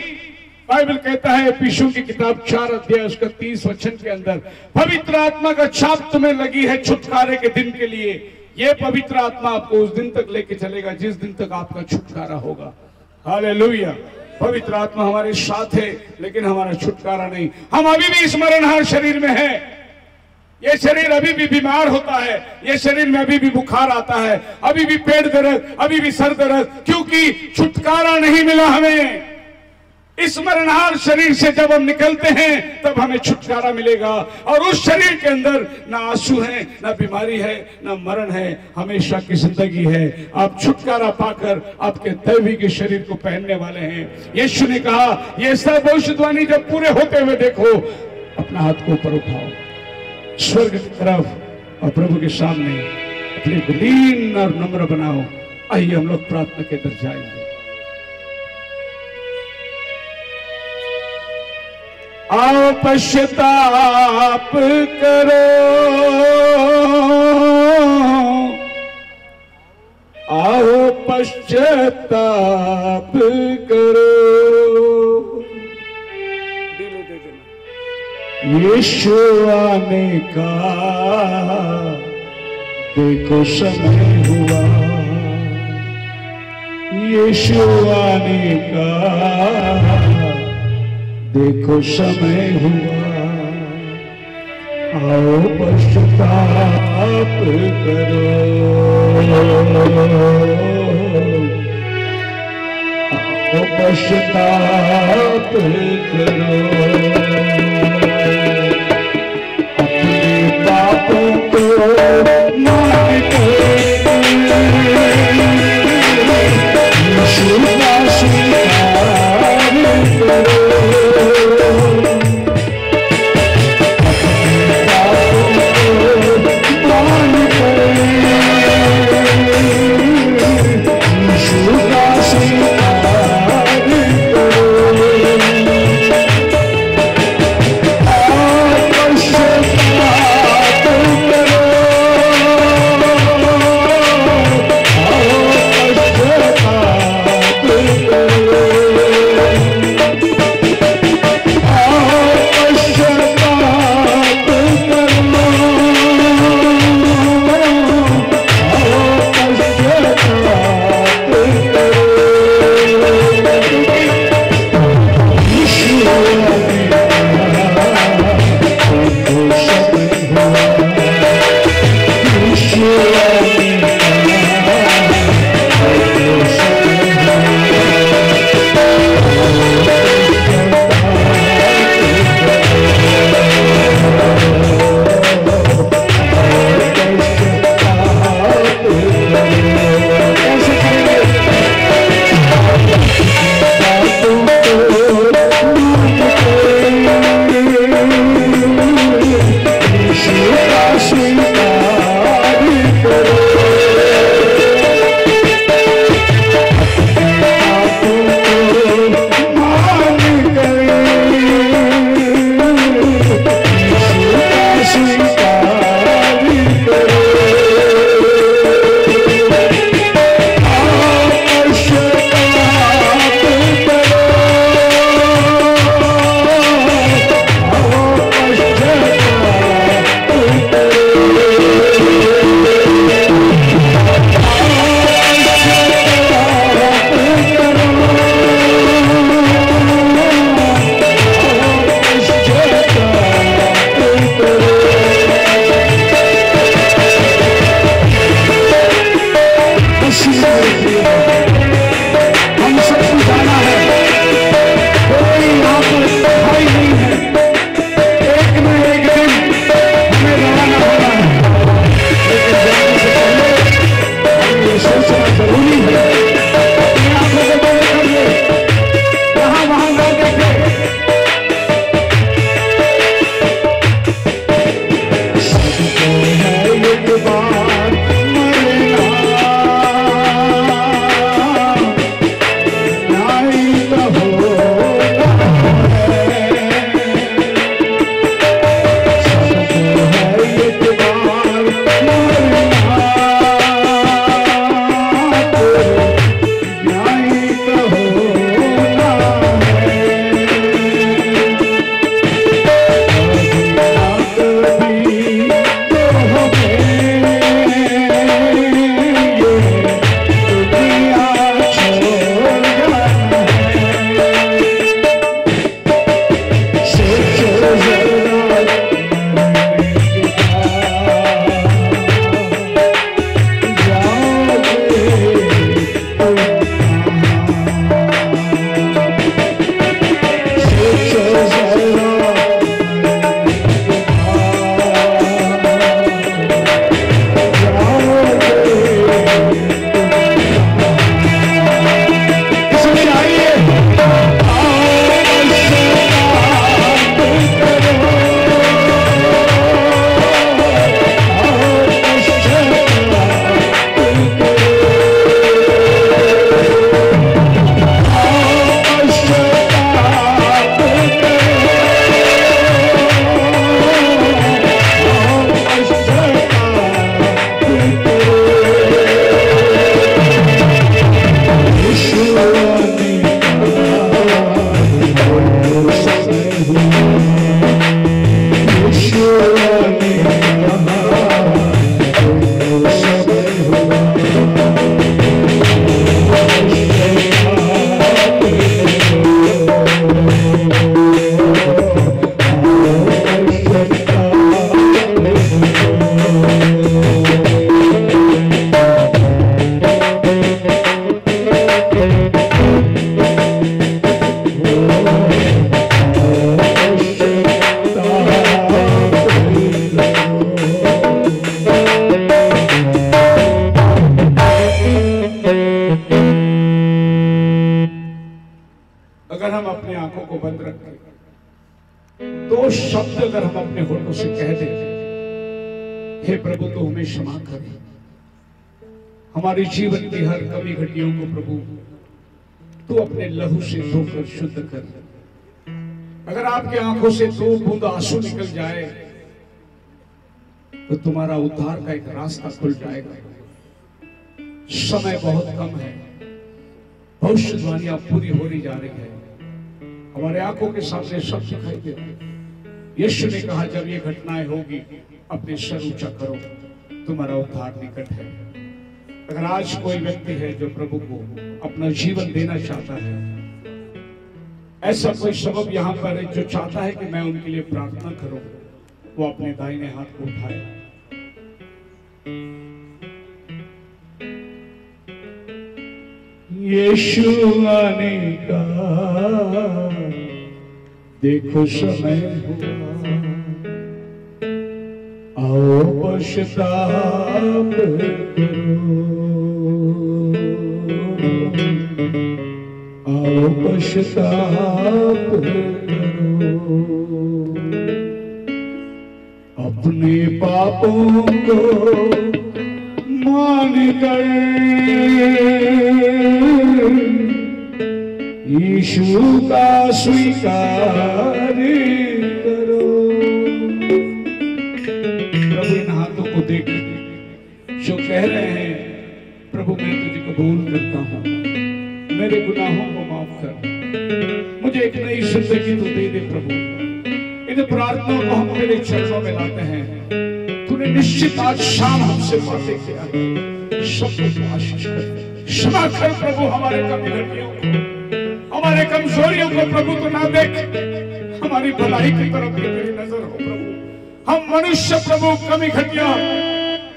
A: बाइबल कहता है एफिसियों की किताब 4 अध्याय उसका 30 वचन के अंदर, पवित्र आत्मा का छाप तुम्हें लगी है छुटकारे के दिन के लिए। ये पवित्र आत्मा आपको उस दिन तक लेके चलेगा जिस दिन तक आपका छुटकारा होगा। हालेलुया। पवित्र आत्मा हमारे साथ है लेकिन हमारा छुटकारा नहीं। हम अभी भी इस मरणहार शरीर में हैं। ये शरीर अभी भी बीमार होता है, ये शरीर में अभी भी बुखार आता है, अभी भी पेट दर्द, अभी भी सर दर्द, क्योंकि छुटकारा नहीं मिला हमें। इस मरणहार शरीर से जब हम निकलते हैं तब हमें छुटकारा मिलेगा। और उस शरीर के अंदर ना आंसू है, ना बीमारी है, ना मरण है, हमेशा की जिंदगी है। आप छुटकारा पाकर आपके दैवी के शरीर को पहनने वाले हैं। यीशु ने कहा, ये सब भविष्यवाणी जब पूरे होते हुए देखो, अपना हाथ को ऊपर उठाओ स्वर्ग की तरफ और प्रभु के सामने अपने को दीन और नम्र बनाओ। आइए हम लोग प्रार्थना के अंदर जाएंगे। आओ पश्चाताप करो, आओ पश्चाताप करो। यीशु आने का देखो समय हुआ, यीशु आने का देखो समय हुआ। आओ पश्चाताप करो, आओ पश्चाताप करो। अपने पापों को मान के यीशु का स्वीकार करो। बंद रख के 2 शब्द अगर हम अपने होठों से कह दें, हे प्रभु तो हमें क्षमा करें, हमारे जीवन की हर कमी घटियों को प्रभु तू अपने लहू से धोकर शुद्ध कर। अगर आपकी आंखों से 2 बूंद आंसू निकल जाए तो तुम्हारा उद्धार का एक रास्ता खुल जाएगा। समय बहुत कम है, भविष्यवाणियां पूरी हो रही जा रही है, हमारे आंखों के सामने सब दिखाई दे रहा है। यीशु ने कहा जब ये घटनाएं होगी अपने सर ऊंचा करो, तुम्हारा उद्धार निकट है। अगर आज कोई व्यक्ति है जो प्रभु को अपना जीवन देना चाहता है, ऐसा कोई सबब यहां पर है जो चाहता है कि मैं उनके लिए प्रार्थना करूं, वो अपने दाहिने हाथ को उठाए। यीशु आने का देखो समय हुआ, आओ पश्चाताप करो, आओ पश्चाताप करो, अपने पापों को मान कर यीशु का स्वीकार करो। प्रभु इन हाथों को देख जो कह रहे हैं, प्रभु मैं तुझे कबूल करता हूँ, मेरे गुनाहों को माफ कर, मुझे एक नई जिंदगी तू दे दे प्रभु। इन प्रार्थनाओं को हम तेरे चरणों में लाते हैं। तूने निश्चित आज शाम हमसे बातें किया, सबको आशीष कर, क्षमा कर प्रभु हमारे कमी घटियों को, हमारे कमजोरियों को प्रभु तो ना देख, हमारी भलाई की तरफ भी तेरी नजर हो प्रभु। हम मनुष्य प्रभु कमी घटिया,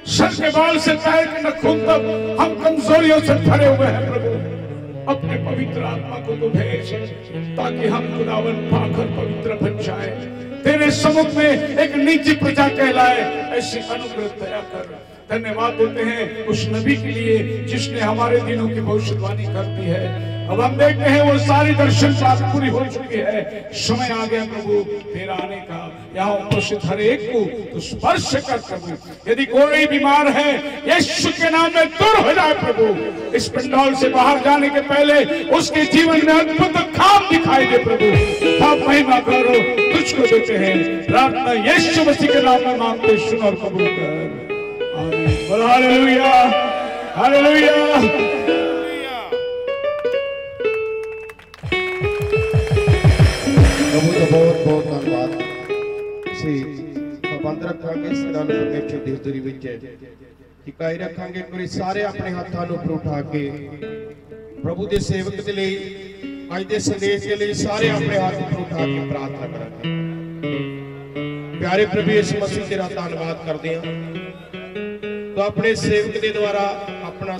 A: सर के बाल से पैर के नखून तक हम कमजोरियों से भरे हुए हैं प्रभु। अपने पवित्र आत्मा को तो भेज ताकि हम खुदावन पाकर पवित्र बन जाए, तेरे सम्मुख में एक निजी प्रजा कहलाए, ऐसी अनुग्रह दया कर। धन्यवाद देते हैं उस नबी के लिए जिसने हमारे दिनों की भविष्यवाणी कर दी है। अब हम देखते हैं वो सारी दर्शन बात पूरी हो चुकी है, समय आ गया प्रभु तेरा आने का। यहाँ उपस्थित हर एक को तो स्पर्श कर प्रभु, यदि कोई बीमार है यीशु के नाम में दूर हो जाए प्रभु। इस पंडाल से बाहर जाने के पहले उसके जीवन में अद्भुत काम दिखाई दे प्रभु। आप महिमा करो, तुझको देते हैं प्रार्थना यीशु मसीह के नाम में मांगते, सुन और कबूल कर। आमीन। Hallelujah, hallelujah.
E: प्रभु का बहुत बहुत धन्यवाद। पाबंद रखांगे सिरां नूं परमेश्वर दी हज़ूरी विच टिकाई रखांगे। कोई सारे अपने हाथां नूं उपर उठा के प्रभु दे सेवक दे लई अज दे संदेश के लिए सारे अपने हाथ उपर उठा के प्रार्थना करांगे। प्यारे प्रभु यीशु मसीह तेरा धन्यवाद करदे हां, तो अपने सेवक दे द्वारा अपना